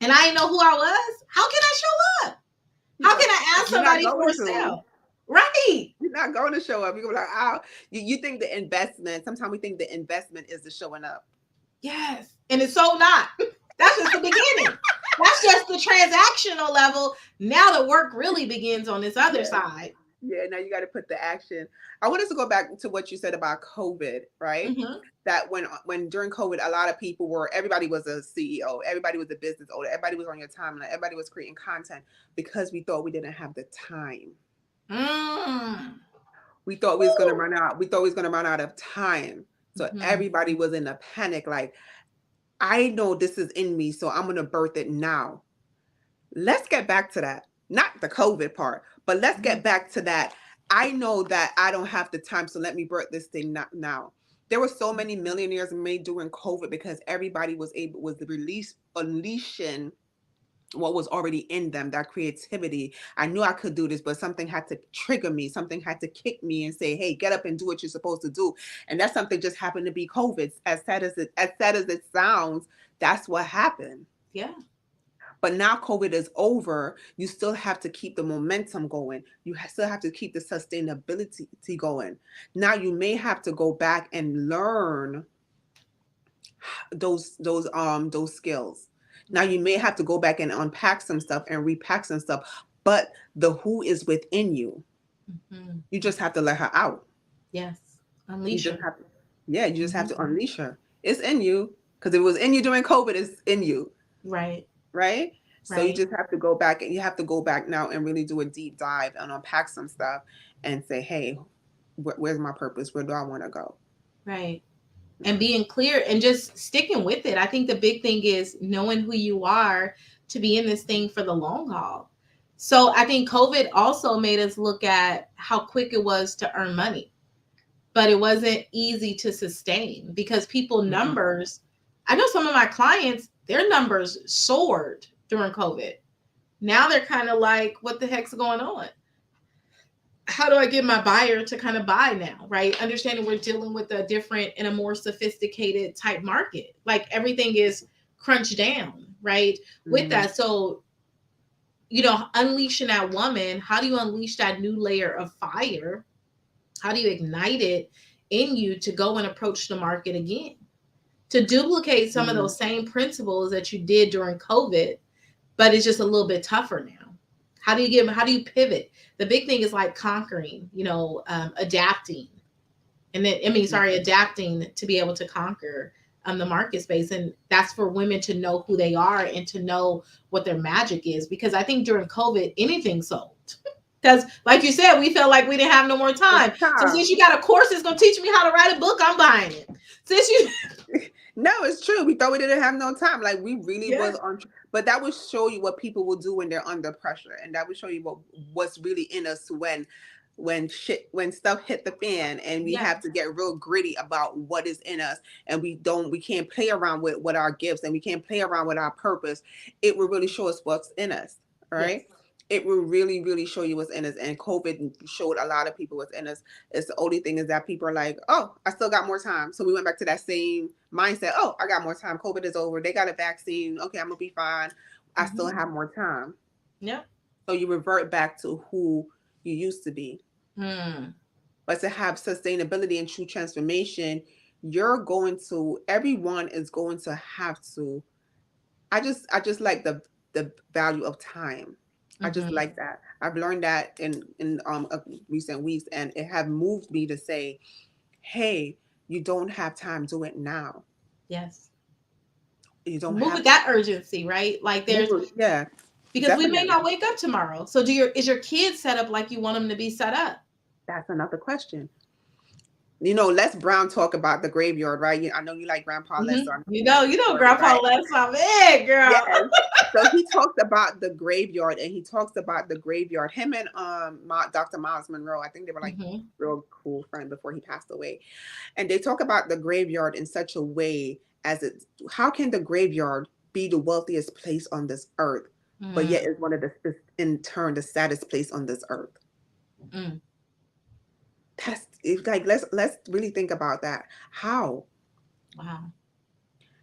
S1: and I didn't know who I was, how can I show up? How can I ask
S2: You're not
S1: somebody for
S2: going
S1: a
S2: to.
S1: sale? Right.
S2: You're not going to show up. You're gonna be like, oh, you think the investment, sometimes we think the investment is the showing up.
S1: Yes. And it's so not. That's just the beginning. That's just the transactional level. Now the work really begins on this other
S2: Yeah.
S1: side.
S2: Yeah, now you got to put the action. I want us to go back to what you said about COVID, right?
S1: Mm-hmm.
S2: That when during COVID, a lot of people were, everybody was a CEO, everybody was a business owner, everybody was on your timeline, everybody was creating content because we thought we didn't have the time.
S1: Mm.
S2: We thought we was gonna run out. We thought we was gonna run out of time. So
S1: Mm-hmm.
S2: everybody was in a panic, like, I know this is in me, so I'm gonna birth it now. Let's get back to that. Not the COVID part, but let's get back to that. I know that I don't have the time, so let me birth this thing now. There were so many millionaires made during COVID because everybody was the release unleashing what was already in them, that creativity. I knew I could do this, but something had to trigger me, something had to kick me and say, hey, get up and do what you're supposed to do. And that something just happened to be COVID. As sad as it sounds, that's what happened.
S1: Yeah.
S2: But now COVID is over, you still have to keep the momentum going. You still have to keep the sustainability going. Now you may have to go back and learn those skills. Now you may have to go back and unpack some stuff and repack some stuff, but the who is within you.
S1: Mm-hmm.
S2: You just have to let her out.
S1: Yes.
S2: You
S1: Unleash
S2: just
S1: her.
S2: have to, yeah, you just have
S1: Mm-hmm.
S2: to unleash her. It's in you because it was in you during COVID. It's in you,
S1: Right.
S2: right? So you
S1: Right.
S2: just have to go back, and you have to go back now and really do a deep dive and unpack some stuff and say, hey, where's my purpose? Where do I want to go?
S1: Right. And being clear and just sticking with it. I think the big thing is knowing who you are to be in this thing for the long haul. So I think COVID also made us look at how quick it was to earn money, but it wasn't easy to sustain because people
S2: Mhm.
S1: numbers, I know some of my clients, their numbers soared during COVID. Now they're kind of like, what the heck's going on? How do I get my buyer to kind of buy now, right? Understanding we're dealing with a different and a more sophisticated type market. Like everything is crunched down, right? With
S2: Mhm.
S1: that. So, unleashing that woman, how do you unleash that new layer of fire? How do you ignite it in you to go and approach the market again? To duplicate some of
S2: Mhm.
S1: those same principles that you did during COVID, but it's just a little bit tougher now. How do you pivot? The big thing is like conquering, adapting, and then adapting to be able to conquer the market space, and that's for women to know who they are and to know what their magic is. Because I think during COVID, anything sold. Because, like you said, we felt like we didn't have no more time. So
S2: Time.
S1: since you got a course that's gonna teach me how to write a book, I'm buying it. Since you,
S2: No, it's true. We thought we didn't have no time. Like we really
S1: yeah,
S2: was on, but that would show you what people will do when they're under pressure, and that would show you what's really in us when stuff hit the fan, and we
S1: yeah,
S2: have to get real gritty about what is in us, and we can't play around with what our gifts, and we can't play around with our purpose. It will really show us what's in us. All
S1: yes,
S2: right. It will really, really show you what's in us. And COVID showed a lot of people what's in us. It's the only thing is that people are like, oh, I still got more time. So we went back to that same mindset. Oh, I got more time. COVID is over. They got a vaccine. Okay, I'm gonna be fine. I still
S1: mm-hmm.
S2: have more time.
S1: Yeah,
S2: So you revert back to who you used to be.
S1: mm.
S2: But to have sustainability and true transformation, everyone is going to have to. I just like the value of time. I just
S1: Mm-hmm.
S2: like that. I've learned that in recent weeks, and it have moved me to say, "Hey, you don't have time. Do it now.
S1: Yes,
S2: You don't
S1: move with
S2: have
S1: that urgency, right? Like
S2: move.
S1: there's
S2: Yeah,
S1: because we may
S2: definitely.
S1: not wake up tomorrow. So is your kids set up like you want them to be set up?
S2: That's another question. Les Brown talk about the graveyard, right? I know you like Grandpa Les, so I know
S1: You
S2: you know
S1: know,
S2: the story,
S1: Grandpa
S2: right?
S1: left my man, girl.
S2: Yes. So he talks about the graveyard, and he talks about the graveyard. Him and Dr. Miles Monroe, I think they were like
S1: Hmm.
S2: real cool friend before he passed away. And they talk about the graveyard in such a way as how can the graveyard be the wealthiest place on this earth, but yet
S1: Mm,
S2: is one of the is in turn the saddest place on this earth.
S1: mm,
S2: That's it's like let's really think about that. How?
S1: wow.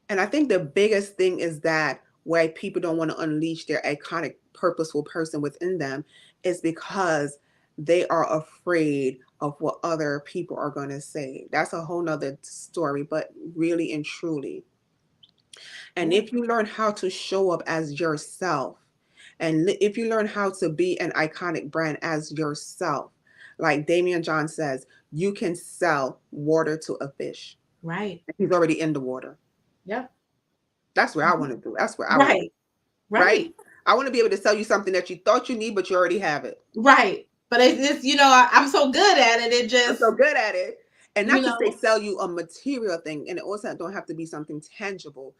S2: And I think the biggest thing is that why people don't want to unleash their iconic, purposeful person within them is because they are afraid of what other people are going to say. That's a whole nother story, but really and truly. And
S1: Ooh,
S2: if you learn how to show up as yourself, and if you learn how to be an iconic brand as yourself, like Damian John says, you can sell water to a fish.
S1: right.
S2: He's already in the water.
S1: Yep.
S2: That's where I
S1: Mhm.
S2: want to do. That's where I want to be.
S1: Right.
S2: Right?
S1: Right.
S2: I want to be able to sell you something that you thought you need, but you already have it.
S1: Right. But it's just, I'm so good at it. It
S2: I'm
S1: just,
S2: so good at it. And
S1: you
S2: not to say
S1: know,
S2: sell you a material thing, and it also don't have to be something tangible.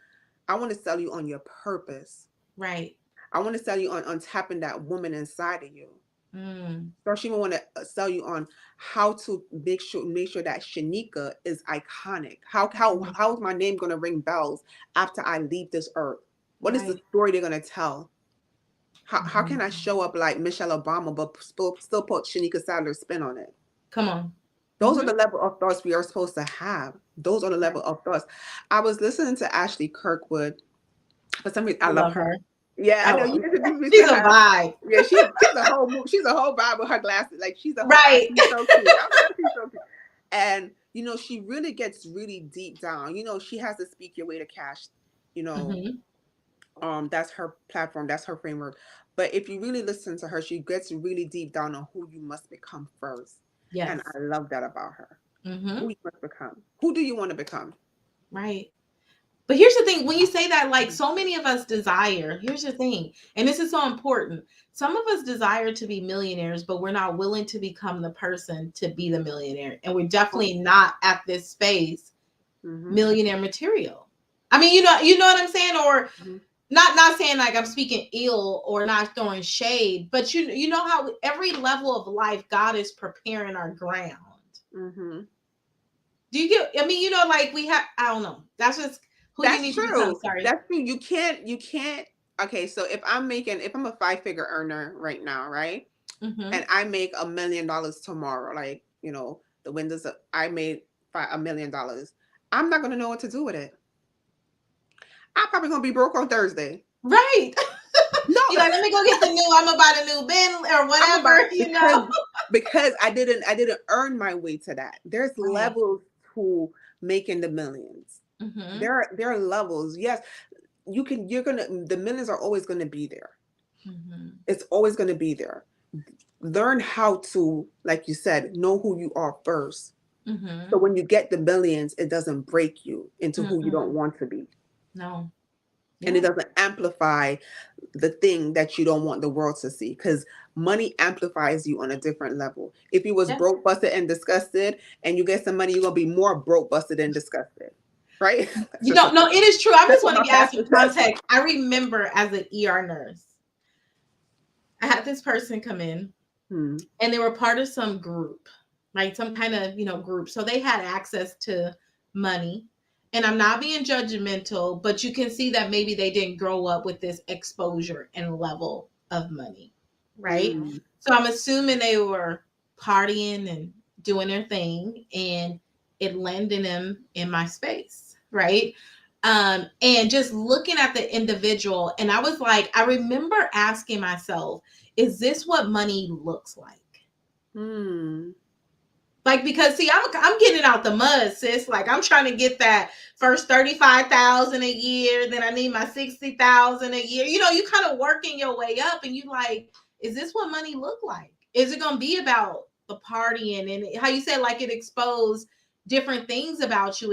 S2: I want to sell you on your purpose.
S1: right.
S2: I want to sell you on tapping that woman inside of you.
S1: Mm,
S2: So she want to sell you on how to make sure that Shanika is iconic.
S1: mm,
S2: How is my name going to ring bells after I leave this earth? What is the
S1: right.
S2: story they're going to tell? How can I
S1: Mhm.
S2: show up like Michelle Obama but still put Shanika Sadler's spin on it?
S1: Come on.
S2: Those are
S1: Hmm.
S2: the level of thoughts we are supposed to have. Those are the level
S1: Right.
S2: of thoughts. I was listening to Ashley Kirkwood. For some reason, I
S1: I
S2: love
S1: love
S2: her.
S1: her.
S2: Yeah, I know you
S1: Oh,
S2: introduced me to
S1: she's a
S2: her.
S1: vibe.
S2: Yeah, she's a whole vibe with her glasses. Like she's a whole vibe.
S1: Right.
S2: She's so cute. I love she's so cute. And she really gets really deep down. She has to speak your way to cash. You know,
S1: Hmm.
S2: that's her platform, that's her framework. But if you really listen to her, she gets really deep down on who you must become first. And
S1: Yes.
S2: I love that about her. Who
S1: Hmm.
S2: you must become. Who do you want to become?
S1: Right. But here's the thing, when you say that, like so many of us desire, here's the thing, and this is so important. Some of us desire to be millionaires, but we're not willing to become the person to be the millionaire. And we're definitely not at this space
S2: Mm-hmm.
S1: millionaire material. I mean, you know what I'm saying? Or
S2: Mm-hmm.
S1: not saying like I'm speaking ill or not throwing shade, but you know how every level of life God is preparing our ground.
S2: Mm-hmm.
S1: Do you get? I mean, like we have. I don't know. That's just who you
S2: That's
S1: need to become.
S2: true.
S1: Sorry.
S2: That's true. You can't. Okay, so if I'm a 5-figure earner right now, right?
S1: Mm-hmm.
S2: And I make $1 million tomorrow, like, the windows of, I made $1 million. I'm not gonna know what to do with it. I'm probably gonna be broke on Thursday.
S1: Right.
S2: No,
S1: You like, let me go get the new. I'm about a new bin or
S2: I'm about
S1: whatever.
S2: because I didn't earn my way to that. There's
S1: Right.
S2: levels to making the millions.
S1: Mm-hmm.
S2: There are levels. Yes, the millions are always gonna be there.
S1: Mm-hmm.
S2: It's always gonna be there. Learn how to, like you said, know who you are first. So
S1: Mm-hmm.
S2: when you get the millions, it doesn't break you into who you don't
S1: Mm-mm.
S2: want to be.
S1: No.
S2: And it
S1: Yeah.
S2: doesn't amplify the thing that you don't want the world to see, because money amplifies you on a different level. If you was
S1: Yeah.
S2: broke, busted, and disgusted, and you get some money, you're gonna be more broke, busted, and disgusted, right?
S1: You don't. No, it is true. I
S2: That's
S1: just
S2: what
S1: want
S2: my
S1: to add
S2: pastor
S1: some
S2: says.
S1: context. I remember as an ER nurse, I had this person come in,
S2: Hmm.
S1: and they were part of some group, right? Some kind of group. So they had access to money. And I'm not being judgmental, but you can see that maybe they didn't grow up with this exposure and level of money, right?
S2: Hmm.
S1: So I'm assuming they were partying and doing their thing, and it landed them in my space, right? And just looking at the individual, and I was like, I remember asking myself, is this what money looks like?
S2: Hmm.
S1: Like, because see, I'm getting out the mud, sis. Like, I'm trying to get that first 35,000 a year, then I need my 60,000 a year. You kind of working your way up, and you like, is this what money look like? Is it gonna be about the partying and how you said like it exposed different things about you?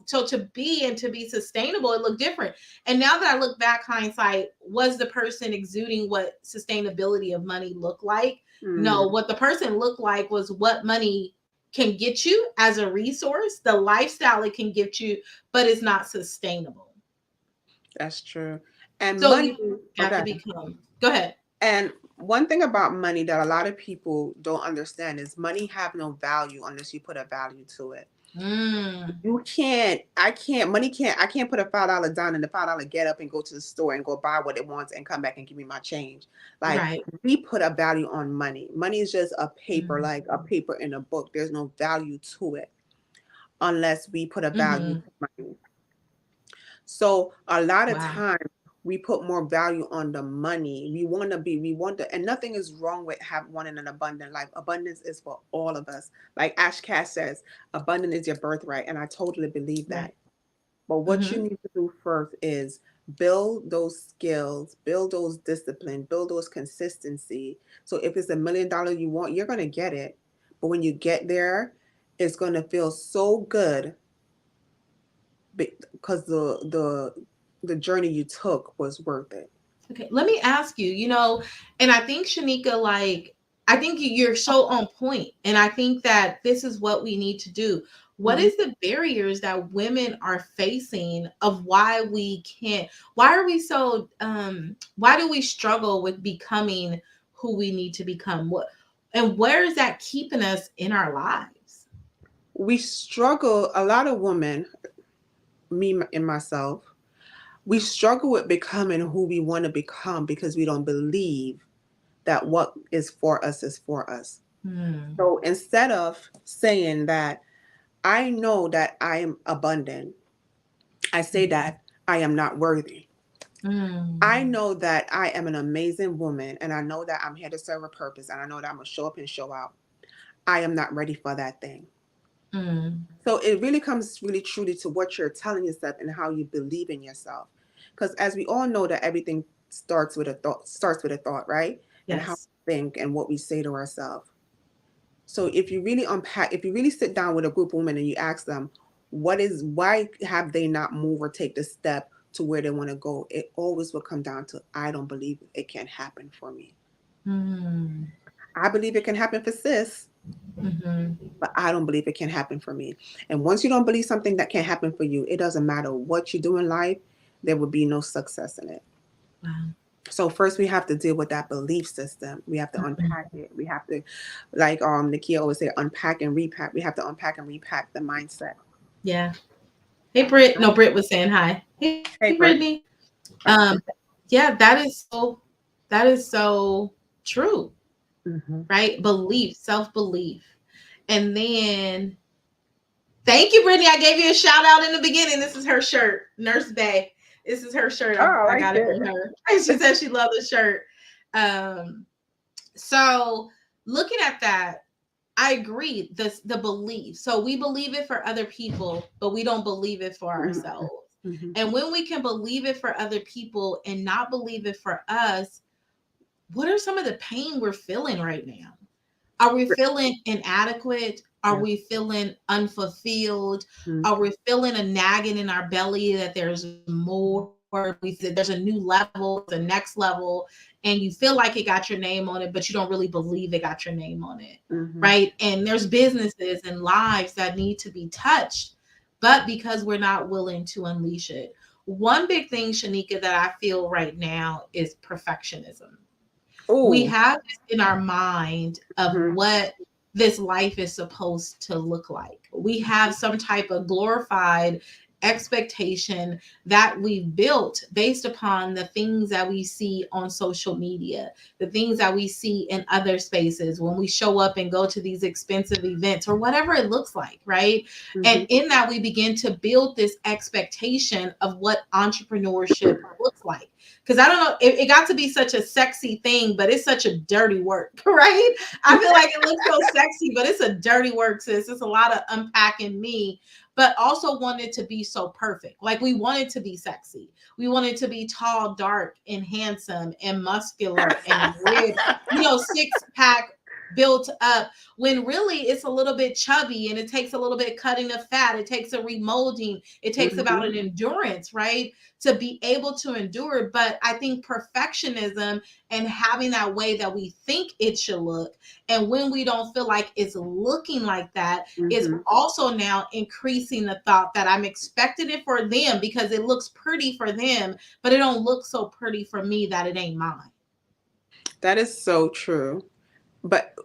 S1: So to be and to be sustainable, it looked different. And now that I look back, hindsight, was the person exuding what sustainability of money looked like?
S2: Hmm.
S1: No, what the person looked like was what money can get you as a resource, the lifestyle it can get you, but it's not sustainable.
S2: That's true. And
S1: So
S2: money.
S1: you have to
S2: Okay.
S1: become, go ahead.
S2: And one thing about money that a lot of people don't understand is money have no value unless you put a value to it.
S1: Mm,
S2: I can't put a $5 down and the $5 get up and go to the store and go buy what it wants and come back and give me my change. Like,
S1: right.
S2: we put a value on money. Money is just a paper,
S1: Mm,
S2: like a paper in a book. There's no value to it unless we put a value
S1: mm-hmm.
S2: to money. So a lot of
S1: Wow.
S2: times we put more value on the money. We want to, and nothing is wrong with wanting an abundant life. Abundance is for all of us. Like Ash Cass says, abundance is your birthright. And I totally believe that.
S1: Right.
S2: But what you
S1: Mm-hmm.
S2: need to do first is build those skills, build those discipline, build those consistency. So if it's $1 million you want, you're gonna get it. But when you get there, it's gonna feel so good because the journey you took was worth it.
S1: Okay, let me ask you, and I think Shanika, like, I think you're so on point, and I think that this is what we need to do. What
S2: Mhm.
S1: is the barriers that women are facing of why are we so, why do we struggle with becoming who we need to become? And where is that keeping us in our lives?
S2: We struggle, a lot of women, me and myself, we struggle with becoming who we want to become because we don't believe that what is for us is for us.
S1: Hmm.
S2: So instead of saying that I know that I am abundant, I say that I am not worthy. I
S1: Mm,
S2: know that I am an amazing woman and I know that I'm here to serve a purpose and I know that I'm going to show up and show out. I am not ready for that thing.
S1: mm,
S2: So it really comes really truly to what you're telling yourself and how you believe in yourself. Because as we all know that everything starts with a thought, right? And how
S1: yes.
S2: we think and what we say to ourselves. So if you really sit down with a group of women and you ask them, why have they not moved or take the step to where they want to go? It always will come down to, I don't believe it can happen for me.
S1: Mm,
S2: I believe it can happen for sis,
S1: mm-hmm.
S2: but I don't believe it can happen for me. And once you don't believe something that can happen for you, it doesn't matter what you do in life, there will be no success in it.
S1: Wow.
S2: So first we have to deal with that belief system. We have to
S1: Mhm.
S2: unpack it. We have to, like Nikia always say, unpack and repack. We have to unpack and repack the mindset.
S1: Yeah. Hey, Britt. No, Britt was saying hi. Hey,
S2: Hey,
S1: Brittany.
S2: Britt.
S1: Um, yeah, that is so true,
S2: Mm-hmm.
S1: right? Belief, self-belief. And then thank you, Brittany. I gave you a shout out in the beginning. This is her shirt, Nurse Bay. This is her shirt.
S2: Oh,
S1: I
S2: I like
S1: got it
S2: it.
S1: from her. She said she loved the shirt. Um, so looking at that, I agree. The belief. So we believe it for other people, but we don't believe it for
S2: Mm-hmm.
S1: ourselves.
S2: Mm-hmm.
S1: And when we can believe it for other people and not believe it for us, what are some of the pain we're feeling right now? Are we feeling inadequate? Are
S2: Yeah.
S1: we feeling unfulfilled?
S2: Mm-hmm.
S1: Are we feeling a nagging in our belly that there's more? We said there's a new level, there's a next level, and you feel like it got your name on it, but you don't really believe it got your name on it,
S2: Mm-hmm.
S1: right? And there's businesses and lives that need to be touched, but because we're not willing to unleash it. One big thing, Shanika, that I feel right now is perfectionism. We
S2: Oh.
S1: have this in our mind of
S2: Mm-hmm.
S1: what this life is supposed to look like. We have some type of glorified expectation that we've built based upon the things that we see on social media, the things that we see in other spaces when we show up and go to these expensive events or whatever it looks like, right?
S2: Mm-hmm.
S1: And in that, we begin to build this expectation of what entrepreneurship looks like, because I don't know, it got to be such a sexy thing, but it's such a dirty work, right? I feel like it looks so sexy, but it's a dirty work, sis. It's a lot of unpacking me, but also wanted to be so perfect. Like we wanted to be sexy. We wanted to be tall, dark, and handsome and muscular and ripped, 6 pack built up, when really it's a little bit chubby and it takes a little bit cutting of fat. It takes a remolding. It takes
S2: Mm-hmm.
S1: about an endurance, right? To be able to endure. But I think perfectionism and having that way that we think it should look, and when we don't feel like it's looking like that, is
S2: Mm-hmm.
S1: also now increasing the thought that I'm expecting it for them because it looks pretty for them, but it don't look so pretty for me that it ain't mine.
S2: That is so true. But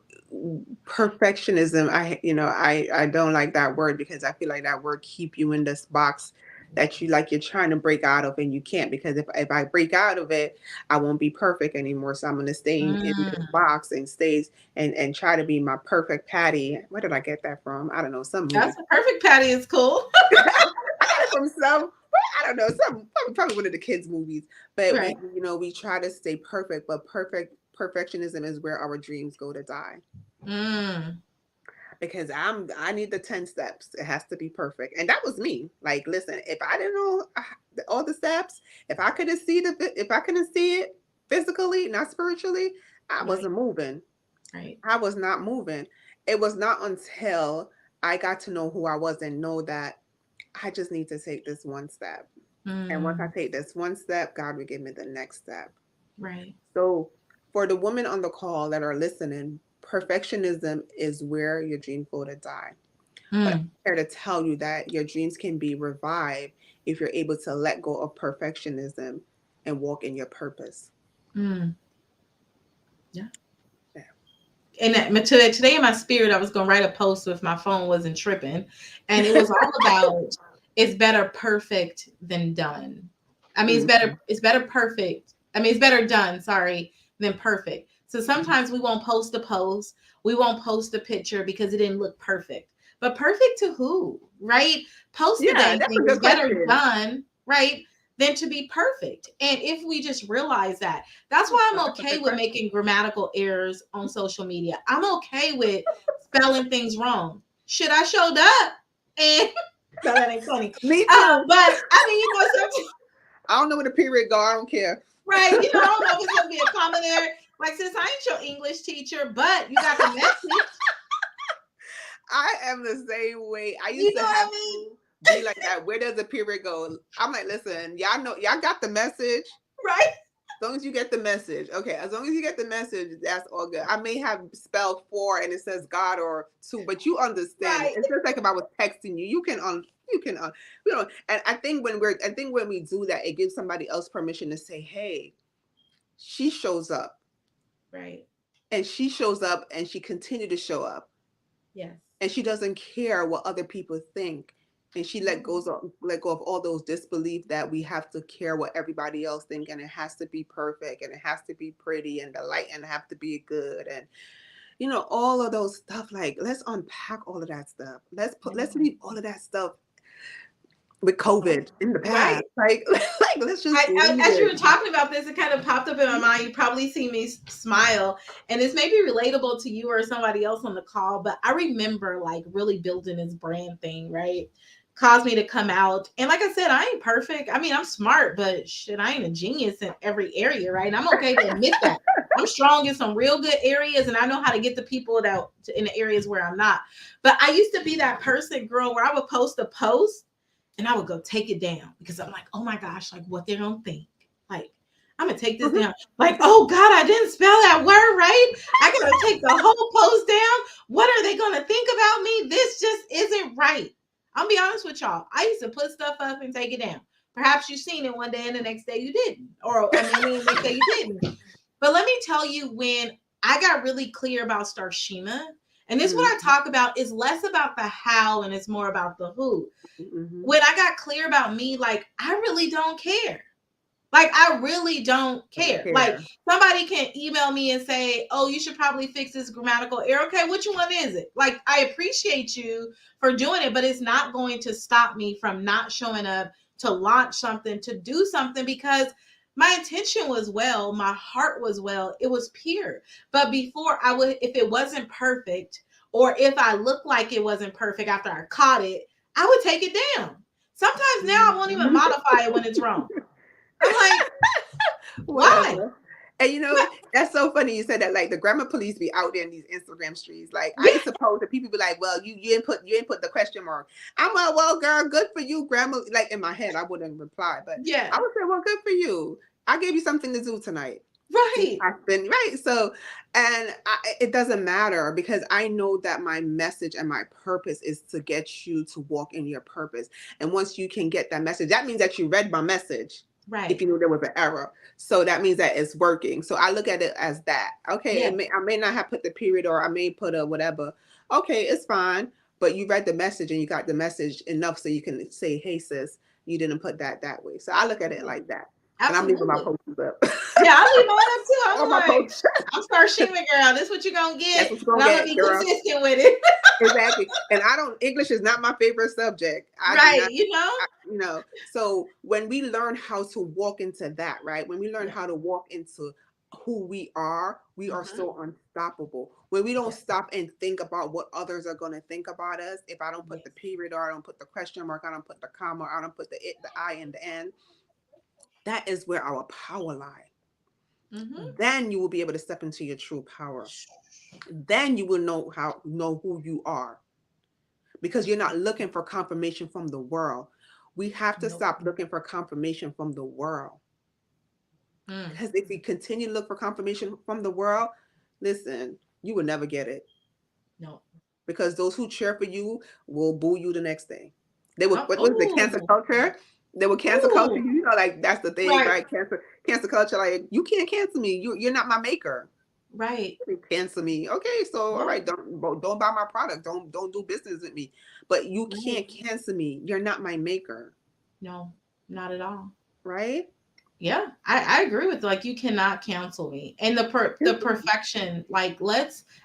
S2: perfectionism, I don't like that word because I feel like that word keep you in this box that you're trying to break out of, and you can't, because if I break out of it, I won't be perfect anymore. So I'm going to stay in this
S1: Mm,
S2: box and stays and try to be my perfect Patty. Where did I get that from? I don't know, some movie.
S1: that's a perfect Patty is cool.
S2: I got it from some, I don't know, some probably one of the kids movies. But
S1: Right.
S2: we try to stay perfect, but perfectionism is where our dreams go to die.
S1: Mm,
S2: Because I need the 10 steps. It has to be perfect. And that was me. Like, listen, if I didn't know all the steps, if I couldn't see it physically, not spiritually, I
S1: right.
S2: wasn't moving.
S1: Right.
S2: I was not moving. It was not until I got to know who I was and know that I just need to take this one step. And once I
S1: Mm,
S2: take this one step, God will give me the next step.
S1: right.
S2: So, for the women on the call that are listening, perfectionism is where your dreams go to die. But
S1: Mm,
S2: I'm here to tell you that your dreams can be revived if you're able to let go of perfectionism and walk in your purpose.
S1: mm. Yeah.
S2: Yeah.
S1: And today in my spirit, I was gonna write a post if my phone wasn't tripping, and it was all about it's better perfect than done. I mean,
S2: Mhm.
S1: it's better perfect. I mean, it's better done. Sorry, than perfect. So sometimes we won't post a post, we won't post a picture because it didn't look perfect. But perfect to who, right? Post the
S2: Yeah,
S1: dang
S2: that's
S1: thing
S2: a
S1: is
S2: good
S1: better
S2: question.
S1: done, right? Than to be perfect. And if we just realize that, that's why I'm
S2: That's a
S1: okay
S2: good
S1: with
S2: question.
S1: making grammatical errors on social media. I'm okay with spelling things wrong. Shit, I showed up. And no, that ain't funny.
S2: Me too.
S1: But I mean, sometimes,
S2: I don't know where the period go. I don't care.
S1: right? I don't know if it's gonna be a comma there. Like, since I ain't your English teacher, but you got the message.
S2: I am the same way. I
S1: You
S2: used
S1: know
S2: to
S1: what
S2: have
S1: I mean?
S2: to be like that. Where does the period go? I'm like, listen, y'all know, y'all got the message.
S1: Right?
S2: As long as you get the message. Okay, as long as you get the message, that's all good. I may have spelled four and it says God or two, but you understand.
S1: Right.
S2: It's just like if I was texting you, you can and I think when we do that, it gives somebody else permission to say, hey, she shows up,
S1: Right.
S2: and she shows up and she continued to show up,
S1: Yes.
S2: and she doesn't care what other people think, and she
S1: No.
S2: let go of all those disbelief that we have to care what everybody else think, and it has to be perfect, and it has to be pretty, and the light and have to be good, and all of those stuff. Like, let's unpack all of that stuff. Let's
S1: Yeah.
S2: leave all of that stuff with
S1: Oh,
S2: COVID in the
S1: right.
S2: past. Like like let's just leave
S1: As you
S2: it.
S1: were talking about this, it kind of popped up in my mind. You probably see me smile, and it's maybe relatable to you or somebody else on the call. But I remember like really building this brand thing, right? Caused me to come out, and like I said, I ain't perfect. I mean, I'm smart, but shit, I ain't a genius in every area, right? And I'm okay to admit that. I'm strong in some real good areas, and I know how to get the people that in the areas where I'm not. But I used to be that person, girl, where I would post a post and I would go take it down because I'm like, oh my gosh, like what they're gonna think. Like, I'm gonna take this down. Like, oh God, I didn't spell that word right. I gotta take the whole post down. What are they gonna think about me? This just isn't right. I'll be honest with y'all. I used to put stuff up and take it down. Perhaps you've seen it one day and the next day you didn't. Or I mean the next day you didn't. But let me tell you, when I got really clear about Starshima, and this what I
S2: Mhm,
S1: talk about is less about the how and it's more about the who.
S2: mhm.
S1: When I got clear about me, like, I really don't care. Like, I really don't
S2: Don't
S1: care. Like,
S2: care.
S1: somebody can email me and say, oh, you should probably fix this grammatical error. Okay, which one is it? Like, I appreciate you for doing it, but it's not going to stop me from not showing up to launch something, to do something, because my intention was well, my heart was well, it was pure. But before I would, if it wasn't perfect, or if I looked like it wasn't perfect after I caught it, I would take it down. Sometimes now I won't even modify it when it's wrong. I'm like, why?
S2: Whatever. And that's so funny you said that. Like, the grammar police be out there in these Instagram streets. Like, I
S1: Yeah,
S2: used to post that people be like, well, you didn't put the question mark. I'm like, well, girl, good for you, grammar. Like, in my head, I wouldn't reply, but I
S1: yeah,
S2: would say, well, good for you. I gave you something to do tonight.
S1: right.
S2: I've been right. So, and it doesn't matter, because I know that my message and my purpose is to get you to walk in your purpose. And once you can get that message, that means that you read my message. if
S1: Right.
S2: you knew there was an error. So that means that it's working. So I look at it as that. Okay,
S1: Yeah.
S2: I may not have put the period or I may put a whatever. Okay, it's fine. But you read the message and you got the message enough so you can say, hey sis, you didn't put that way. So I look at it
S1: Yeah.
S2: like that. And I'm leaving my
S1: Absolutely.
S2: posts up.
S1: Yeah, I leave mine up too.
S2: All
S1: I'm
S2: my
S1: like,
S2: posts.
S1: I'm Starshima girl. This what you gonna
S2: That's
S1: get,
S2: what you're
S1: and
S2: gonna
S1: I'm gonna
S2: get,
S1: be
S2: girl.
S1: consistent with it.
S2: Exactly. And I don't, English is not my favorite subject. I do
S1: Right.
S2: not,
S1: You know.
S2: so when we learn how to walk into that, right? When we learn
S1: Yeah.
S2: how to walk into who we are
S1: Hmm.
S2: so unstoppable. When we don't
S1: Yeah.
S2: stop and think about what others are going to think about us, if I don't put the
S1: Yes.
S2: period or I don't put the question mark, I don't put the comma, I don't put the it, the I and the N, that is where our power lies.
S1: Hmm.
S2: Then you will be able to step into your true power. Then you will know who you are because you're not looking for confirmation from the world. We have to
S1: Nope.
S2: stop looking for confirmation from the world.
S1: Mm.
S2: Because if we continue to look for confirmation from the world, listen, you will never get it.
S1: No.
S2: Because those who cheer for you will boo you the next day. They will,
S1: Oh.
S2: what was the cancel
S1: Ooh.
S2: culture? They will cancel culture
S1: Ooh.
S2: you. Like that's the thing,
S1: Right.
S2: right? Cancel culture. Like you can't cancel me. You're not my maker.
S1: Right.
S2: Cancel me. Okay, so all
S1: Yeah.
S2: right, don't buy my product. Don't do business with me. But you
S1: Right.
S2: can't cancel me. You're not my maker,
S1: No. Not at all.
S2: right?
S1: Yeah, I agree with like you cannot cancel me. And the perfection, like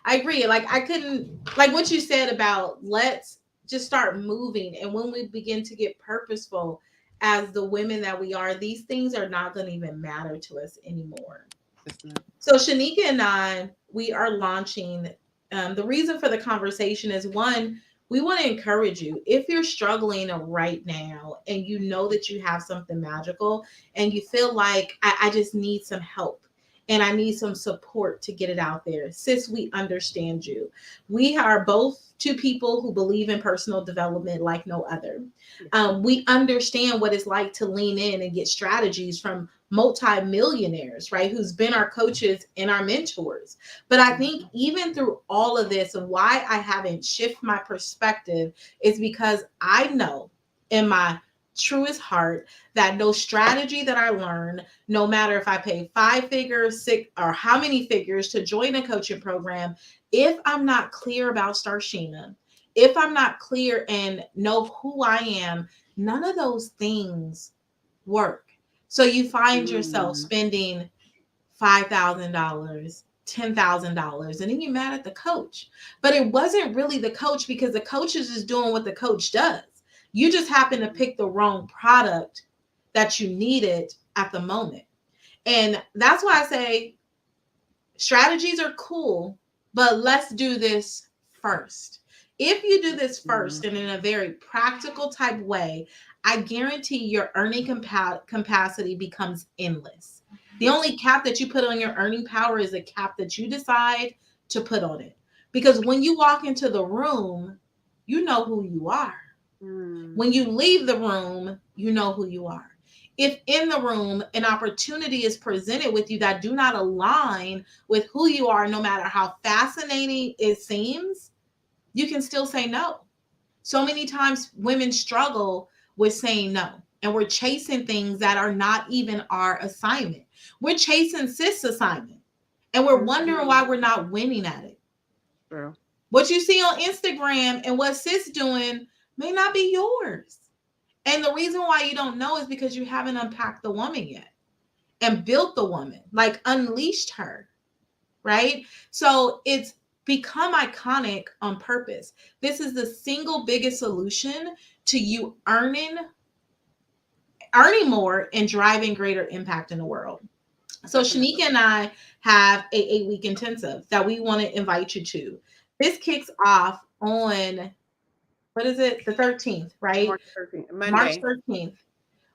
S1: I agree. Like I couldn't like what you said about let's just start moving. And when we begin to get purposeful as the women that we are, these things are not gonna even matter to us anymore.
S2: It's not.
S1: So Shanika and I, we are launching. The reason for the conversation is one, we want to encourage you. If you're struggling right now and you know that you have something magical and you feel like I just need some help and I need some support to get it out there, sis, we understand you. We are both two people who believe in personal development like no other.
S2: Yes,
S1: We understand what it's like to lean in and get strategies from multi-millionaires, right? Who's been our coaches and our mentors. But I
S2: ma'am.
S1: think even through all of this and why I haven't shifted my perspective is because I know in my truest heart that no strategy that I learn, no matter if I pay 5 figures, 6 or how many figures to join a coaching program, if I'm not clear about Starshina, if I'm not clear and know who I am, none of those things work. So you find yourself
S2: Mm.
S1: spending $5,000, $10,000, and then you're mad at the coach. But it wasn't really the coach because the coach is just doing what the coach does. You just happen to pick the wrong product that you needed at the moment. And that's why I say strategies are cool, but let's do this first. If you do this
S2: Mm.
S1: first and in a very practical type way, I guarantee your earning capacity becomes endless. The only cap that you put on your earning power is a cap that you decide to put on it. Because when you walk into the room, you know who you are.
S2: Mm.
S1: When you leave the room, you know who you are. If in the room an opportunity is presented with you that do not align with who you are, no matter how fascinating it seems, you can still say no. So many times women struggle with saying no, and we're chasing things that are not even our assignment. We're chasing sis assignment, and we're wondering
S2: Mhm.
S1: why we're not winning at it.
S2: True.
S1: What you see on Instagram and what sis doing may not be yours. And the reason why you don't know is because you haven't unpacked the woman yet and built the woman, like unleashed her, right? So it's become iconic on purpose. This is the single biggest solution to you earning more and driving greater impact in the world. So Shanika
S2: Definitely.
S1: and I have a 8 week intensive that we want to invite you to. This kicks off on what is it? The 13th, right?
S2: March 13th,
S1: March
S2: Monday.
S1: 13th.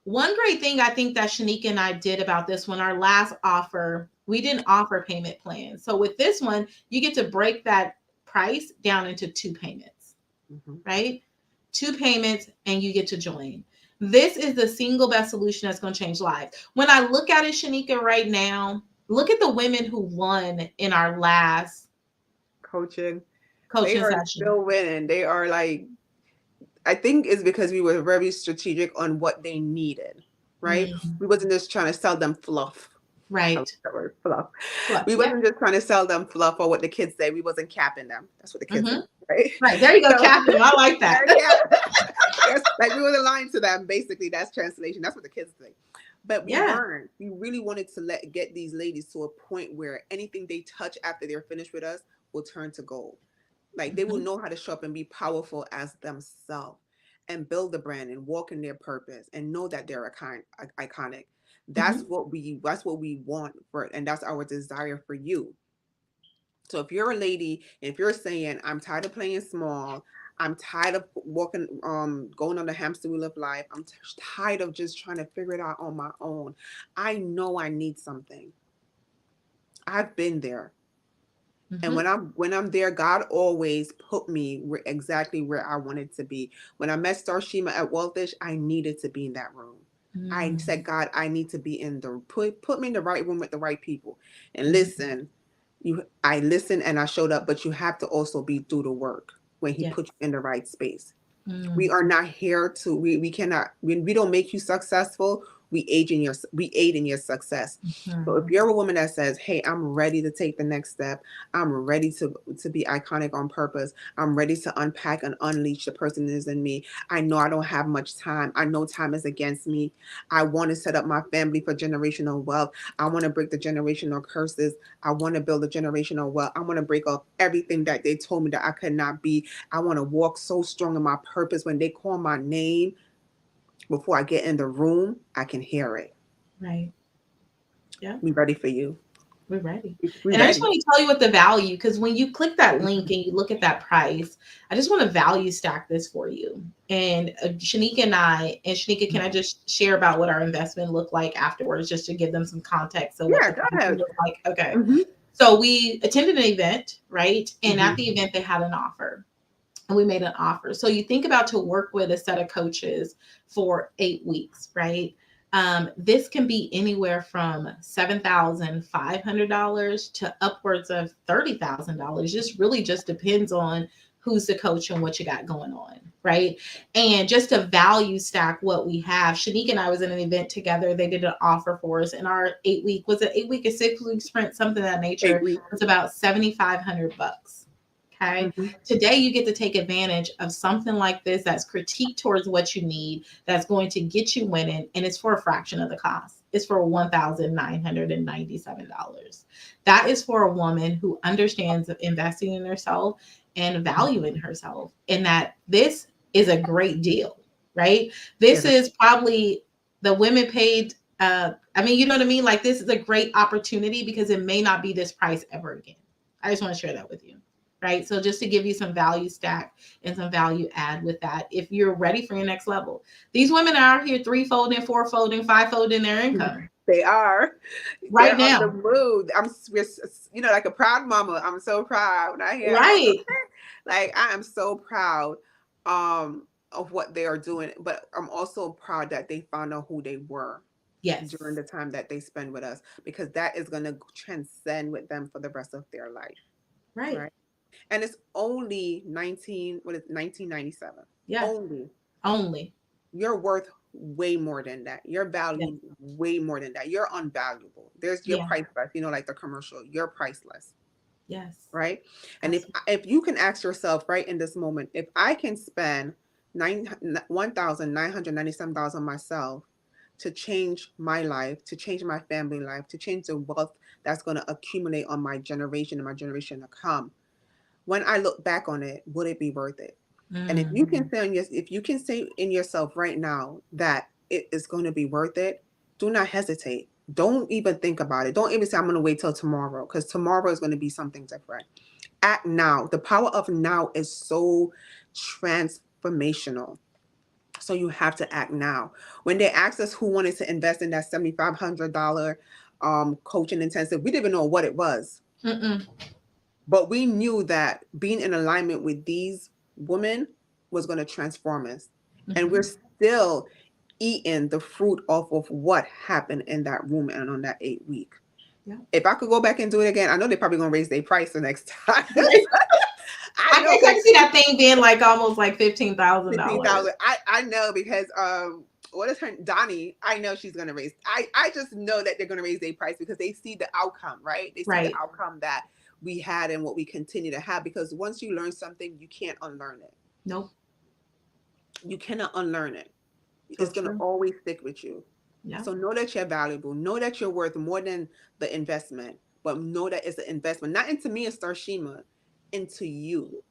S1: One great thing I think that Shanika and I did about this one, our last offer, we didn't offer payment plans. So with this one, you get to break that price down into 2 payments,
S2: Mhm.
S1: right? 2 payments, and you get to join. This is the single best solution that's going to change lives. When I look at it, Shanika, right now, look at the women who won in our last
S2: Coaching. They
S1: coaching
S2: are
S1: session.
S2: still winning. They are like, I think it's because we were very strategic on what they needed. right?
S1: Mm.
S2: We wasn't just trying to sell them fluff. I like
S1: Right.
S2: that word, fluff.
S1: Fluff.
S2: We
S1: Yeah.
S2: wasn't just trying to sell them fluff, or what the kids say. We wasn't capping them. That's what the kids say,
S1: Hmm.
S2: right?
S1: Right. There you go,
S2: So
S1: Captain. I like
S2: yeah,
S1: that.
S2: yeah. Yes, like we wasn't lying to them. Basically, that's translation. That's what the kids say. But we
S1: Yeah.
S2: weren't. We really wanted to get these ladies to a point where anything they touch after they're finished with us will turn to gold. Like they will
S1: Hmm.
S2: know how to show up and be powerful as themselves and build the brand and walk in their purpose and know that they're iconic.
S1: Hmm.
S2: That's what we want for it, and that's our desire for you. So if you're a lady, if you're saying, I'm tired of playing small, I'm tired of walking, going on the hamster wheel of life, I'm tired of just trying to figure it out on my own. I know I need something. I've been there. And
S1: Hmm.
S2: when I'm there, God always put me exactly where I wanted to be. When I met Starshima at Waltish, I needed to be in that room. I
S1: Mm.
S2: said, God, I need to be in the put me in the right room with the right people. And
S1: Mhm.
S2: listen, I listened and I showed up, but you have to also be through the work when He
S1: Yes.
S2: put you in the right space. We
S1: Mm.
S2: are not here to we cannot when we don't make you successful, we aid in your success. So if
S1: Mhm.
S2: you're a woman that says, hey, I'm ready to take the next step, I'm ready to be iconic on purpose, I'm ready to unpack and unleash the person that is in me, I know I don't have much time, I know time is against me, I want to set up my family for generational wealth, I want to break the generational curses, I want to build a generational wealth, I want to break off everything that they told me that I could not be, I want to walk so strong in my purpose. When they call my name, before I get in the room, I can hear it.
S1: Right. Yeah.
S2: We ready for you.
S1: We're ready.
S2: We
S1: And I just
S2: ready.
S1: want to tell you what the value, because when you click that link and you look at that price, I just want to value stack this for you. And Shanika, can I just share about what our investment looked like afterwards, just to give them some context of what
S2: Yeah,
S1: the
S2: go
S1: pricing
S2: ahead.
S1: looked like? Okay.
S2: Hmm.
S1: So we attended an event, right? And at
S2: Hmm.
S1: the event, they had an offer. And we made an offer. So you think about to work with a set of coaches for 8 weeks, right? This can be anywhere from $7,500 to upwards of $30,000. Just really just depends on who's the coach and what you got going on, right? And just to value stack what we have, Shanique and I was in an event together. They did an offer for us, and our 8 week was it 8 week or 6 week sprint, something of that nature,
S2: 8 weeks.
S1: was about $7,500. Okay.
S2: Hmm.
S1: Today, you get to take advantage of something like this that's critique towards what you need, that's going to get you winning, and it's for a fraction of the cost. It's for $1,997. That is for a woman who understands investing in herself and valuing herself, and that this is a great deal, right? This
S2: Yeah.
S1: is probably the women paid. I mean, you know what I mean? Like, this is a great opportunity because it may not be this price ever again. I just want to share that with you, right? So just to give you some value stack and some value add with that, if you're ready for your next level. These women are out here three-folding, four-folding, five-folding their income
S2: They are.
S1: right
S2: They're on the
S1: now.
S2: move. Like a proud mama. I'm so proud. When I hear,
S1: Right.
S2: like I am so proud of what they are doing, but I'm also proud that they found out who they were during
S1: Yes.
S2: the time that they spend with us, because that is going to transcend with them for the rest of their life,
S1: Right.
S2: right? And it's only 1997.
S1: Yeah.
S2: Only.
S1: Only.
S2: You're worth way more than that. You're
S1: Yes.
S2: valued way more than that. You're unvaluable. There's your
S1: Yeah.
S2: priceless, like the commercial. You're priceless,
S1: Yes.
S2: right? And if
S1: Absolutely.
S2: if you can ask yourself right in this moment, if I can spend $1,997 on myself to change my life, to change my family life, to change the wealth that's going to accumulate on my generation and my generation to come, when I look back on it, would it be worth it? And
S1: Mm.
S2: if you can say in yourself right now that it is going to be worth it, do not hesitate. Don't even think about it. Don't even say I'm going to wait till tomorrow, because tomorrow is going to be something different. Act now. The power of now is so transformational. So you have to act now. When they asked us who wanted to invest in that $7,500 coaching intensive, we didn't even know what it was.
S1: Mm-mm.
S2: But we knew that being in alignment with these women was going to transform us. And we're
S1: Mm-hmm.
S2: still eating the fruit off of what happened in that room and on that 8 week.
S1: Yeah.
S2: If I could go back and do it again, I know they're probably going to raise their price the next time. I know
S1: I can see that thing being like almost like $15,000.
S2: 15,000. I know because what is her Donnie? I know she's gonna raise. I just know that they're gonna raise their price because they see the outcome, right? They see the
S1: Right.
S2: outcome that we had and what we continue to have. Because once you learn something, you can't unlearn it.
S1: Nope.
S2: You cannot unlearn it.
S1: So
S2: It's gonna
S1: true.
S2: always stick with you.
S1: Yeah.
S2: So know that you're valuable. Know that you're worth more than the investment. But know that it's an investment, not into me and Starshima, into you,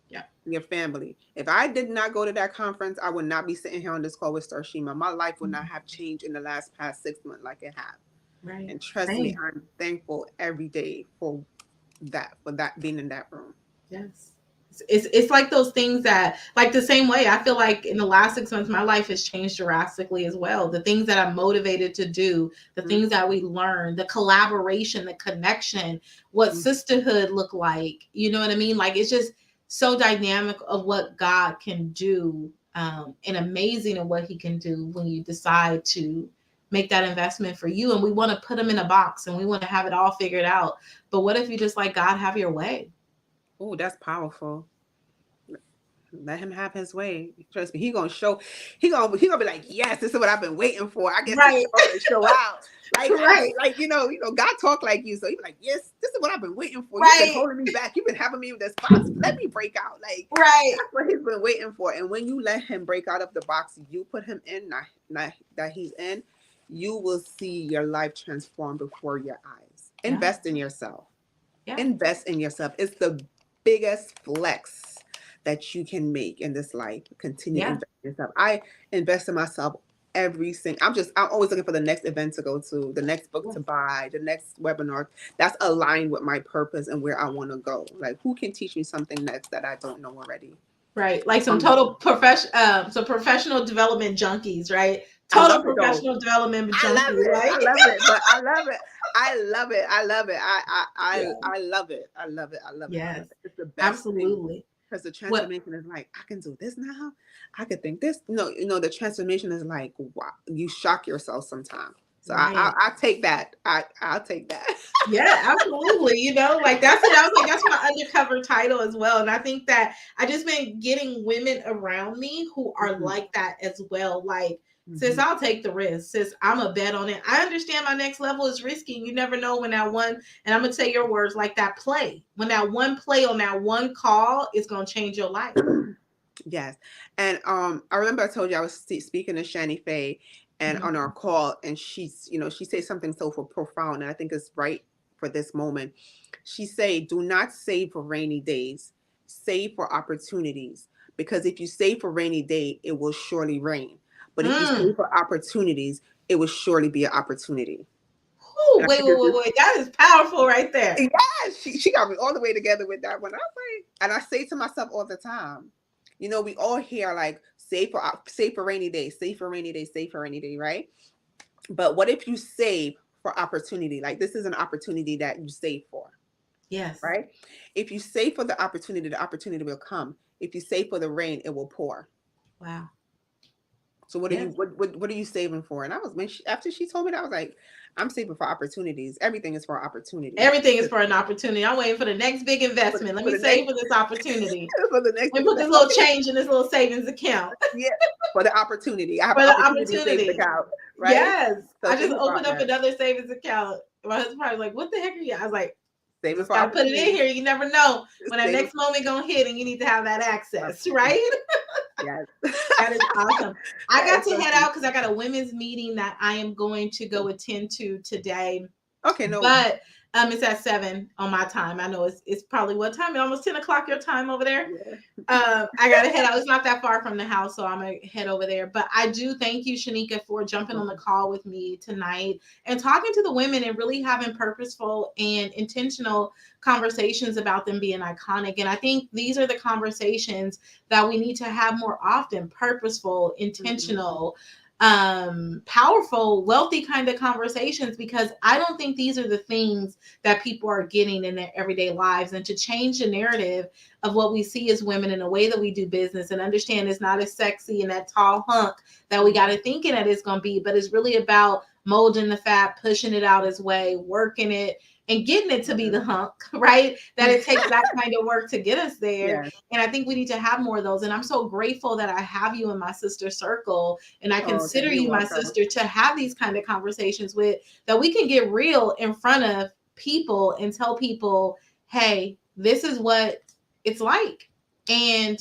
S1: Yeah.
S2: your family. If I did not go to that conference, I would not be sitting here on this call with Starshima. My life would not
S1: Mhm.
S2: have changed in the last past 6 months like it have.
S1: Right.
S2: And trust me,
S1: Same.
S2: I'm thankful every day for that being in that room.
S1: Yes. It's like those things that, like the same way, I feel like in the last 6 months, my life has changed drastically as well. The things that I'm motivated to do, the things that we learn, the collaboration, the connection, what
S2: Mm-hmm.
S1: sisterhood look like. You know what I mean? Like it's just so dynamic of what God can do, and amazing of what He can do when you decide to make that investment for you. And we want to put them in a box and we want to have it all figured out. But what if you just like God have your way?
S2: Oh, that's powerful. Let him have his way. Trust me, he gonna be like, yes, this is what I've been waiting for. I get to
S1: Right.
S2: show up and show out.
S1: Right.
S2: Like God talk like you, so he be like, yes, this is what I've been waiting for. You've been
S1: Right.
S2: holding me back. You've been having me in this box. Let me break out. Like
S1: Right.
S2: that's what he's been waiting for. And when you let him break out of the box you put him in, not that he's in, you will see your life transform before your eyes.
S1: Yeah.
S2: Invest in yourself.
S1: Yeah.
S2: Invest in yourself. It's the biggest flex that you can make in this life. Continue to
S1: Yeah.
S2: invest in yourself. I invest in myself every single. I'm always looking for the next event to go to, the next book
S1: Yeah.
S2: to buy, the next webinar that's aligned with my purpose and where I want to go. Like who can teach me something next that I don't know already?
S1: Right. Like some
S2: Um,
S1: total some professional development junkies, right?
S2: I
S1: Total
S2: love it though.
S1: professional development
S2: I love
S1: junkie,
S2: it.
S1: right?
S2: I love it. But I love it. I love it. I love it.
S1: Yeah.
S2: I love it. I love it. I love it. I love
S1: Yes.
S2: it. It's the best thing
S1: Absolutely.
S2: because the
S1: What
S2: transformation is like I can do this now. I could think this. No, the transformation is like wow. You shock yourself sometimes. So
S1: right.
S2: I take that. I'll take that.
S1: Yeah, absolutely. Like that's it. I was like, that's my undercover title as well. And I think that I just been getting women around me who are
S2: Mhm,
S1: like that as well. Like, sis,
S2: mhm.
S1: I'll take the risk. Sis, I'm a bet on it. I understand my next level is risky. You never know when that one, and I'm gonna say your words like that play. When that one play on that one call is gonna change your life.
S2: Yes. And I remember I told you I was speaking to Shani Faye and
S1: Mhm.
S2: on our call and she said something so profound and I think it's right for this moment. She said, do not save for rainy days, save for opportunities. Because if you save for rainy day, it will surely rain. But if you save
S1: Mm.
S2: for opportunities, it will surely be an opportunity.
S1: Ooh,
S2: And I
S1: wait,
S2: think
S1: wait, wait, wait. That is powerful right there.
S2: yes, she got me all the way together with that one. I was like, and I say to myself all the time, we all hear like save for rainy day, save for rainy day, save for rainy day, right? But what if you save for opportunity? Like this is an opportunity that you save for,
S1: Yes.
S2: right? If you save for the opportunity will come. If you save for the rain, it will pour.
S1: Wow.
S2: So what are you
S1: Yes.
S2: what are you saving for? And I was after she told me that I was like, I'm saving for opportunities. Everything is for opportunity.
S1: Everything is for an opportunity. I'm waiting for the next big investment. Let
S2: For
S1: me
S2: the
S1: save
S2: next
S1: for this opportunity.
S2: for the next
S1: Let
S2: thing
S1: me put
S2: that
S1: this little
S2: okay,
S1: change in this little savings account
S2: yeah, for the opportunity. I have
S1: for
S2: an
S1: the
S2: opportunity savings
S1: opportunity.
S2: account, right?
S1: Yes.
S2: So
S1: I just
S2: think about
S1: opened up
S2: that.
S1: another savings account. My husband probably like, what the heck are you? I was like,
S2: Saving
S1: just
S2: for
S1: got to put it in
S2: opportunity.
S1: here. You never know when that
S2: Saving
S1: next moment going to hit and you need to have that
S2: for
S1: access, right?
S2: yes.
S1: That is awesome. I
S2: That
S1: got
S2: is
S1: to
S2: so
S1: head
S2: true.
S1: out because I got a women's meeting that I am going to go attend to today.
S2: Okay, no.
S1: But it's at 7 on my time. I know it's probably what time? Almost 10 o'clock your time over there.
S2: Yeah.
S1: I gotta head out. It's not that far from the house, so I'm gonna head over there. But I do thank you, Shanika, for jumping on the call with me tonight and talking to the women and really having purposeful and intentional conversations about them being iconic. And I think these are the conversations that we need to have more often: purposeful,
S2: Mhm.
S1: intentional, powerful, wealthy kind of conversations, because I don't think these are the things that people are getting in their everyday lives. And to change the narrative of what we see as women in the way that we do business and understand it's not as sexy and that tall hunk that we got to thinking that it's going to be, but it's really about molding the fat, pushing it out its way, working it, and getting it to be
S2: Mhm.
S1: the hunk, right? That it takes that kind of work to get us there.
S2: Yes.
S1: And I think we need to have more of those. And I'm so grateful that I have you in my sister circle and I
S2: Oh, okay.
S1: consider
S2: You're
S1: you my
S2: welcome.
S1: sister to have these kind of conversations with, that we can get real in front of people and tell people, hey, this is what it's like. And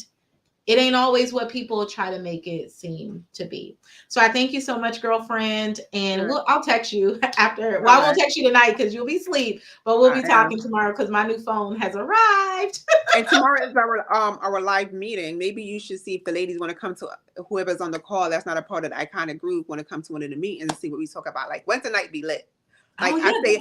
S1: it ain't always what people try to make it seem to be. So I thank you so much, girlfriend. And
S2: Sure.
S1: I'll text you after.
S2: All
S1: Well, I won't
S2: right.
S1: text you tonight because you'll be asleep, but we'll
S2: I
S1: be
S2: am.
S1: talking tomorrow because my new phone has arrived.
S2: And tomorrow is our live meeting. Maybe you should see if the ladies want to come to, whoever's on the call that's not a part of the iconic group, want to come to one of the meetings and see what we talk about. Like Wednesday night be lit.
S1: Oh
S2: Like
S1: yeah,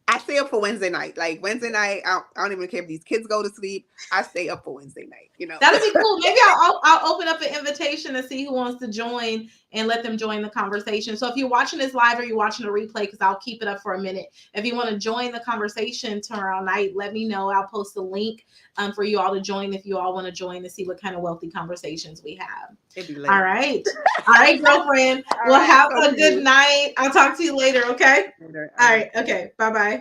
S2: I stay up for Wednesday night. Like Wednesday night, I don't even care if these kids go to sleep. I stay up for Wednesday night. You know.
S1: that'll be cool. Maybe I'll open up an invitation to see who wants to join and let them join the conversation. So if you're watching this live or you're watching a replay, because I'll keep it up for a minute. If you want to join the conversation tomorrow night, let me know. I'll post the link for you all to join if you all want to join to see what kind of wealthy conversations we have.
S2: It'd be
S1: All
S2: lit.
S1: right. All right, girlfriend.
S2: All
S1: Well,
S2: right.
S1: have
S2: I'll talk
S1: a
S2: to
S1: good
S2: you
S1: night. I'll talk to you later. Okay.
S2: later. All
S1: All
S2: right.
S1: right. Okay. Bye bye.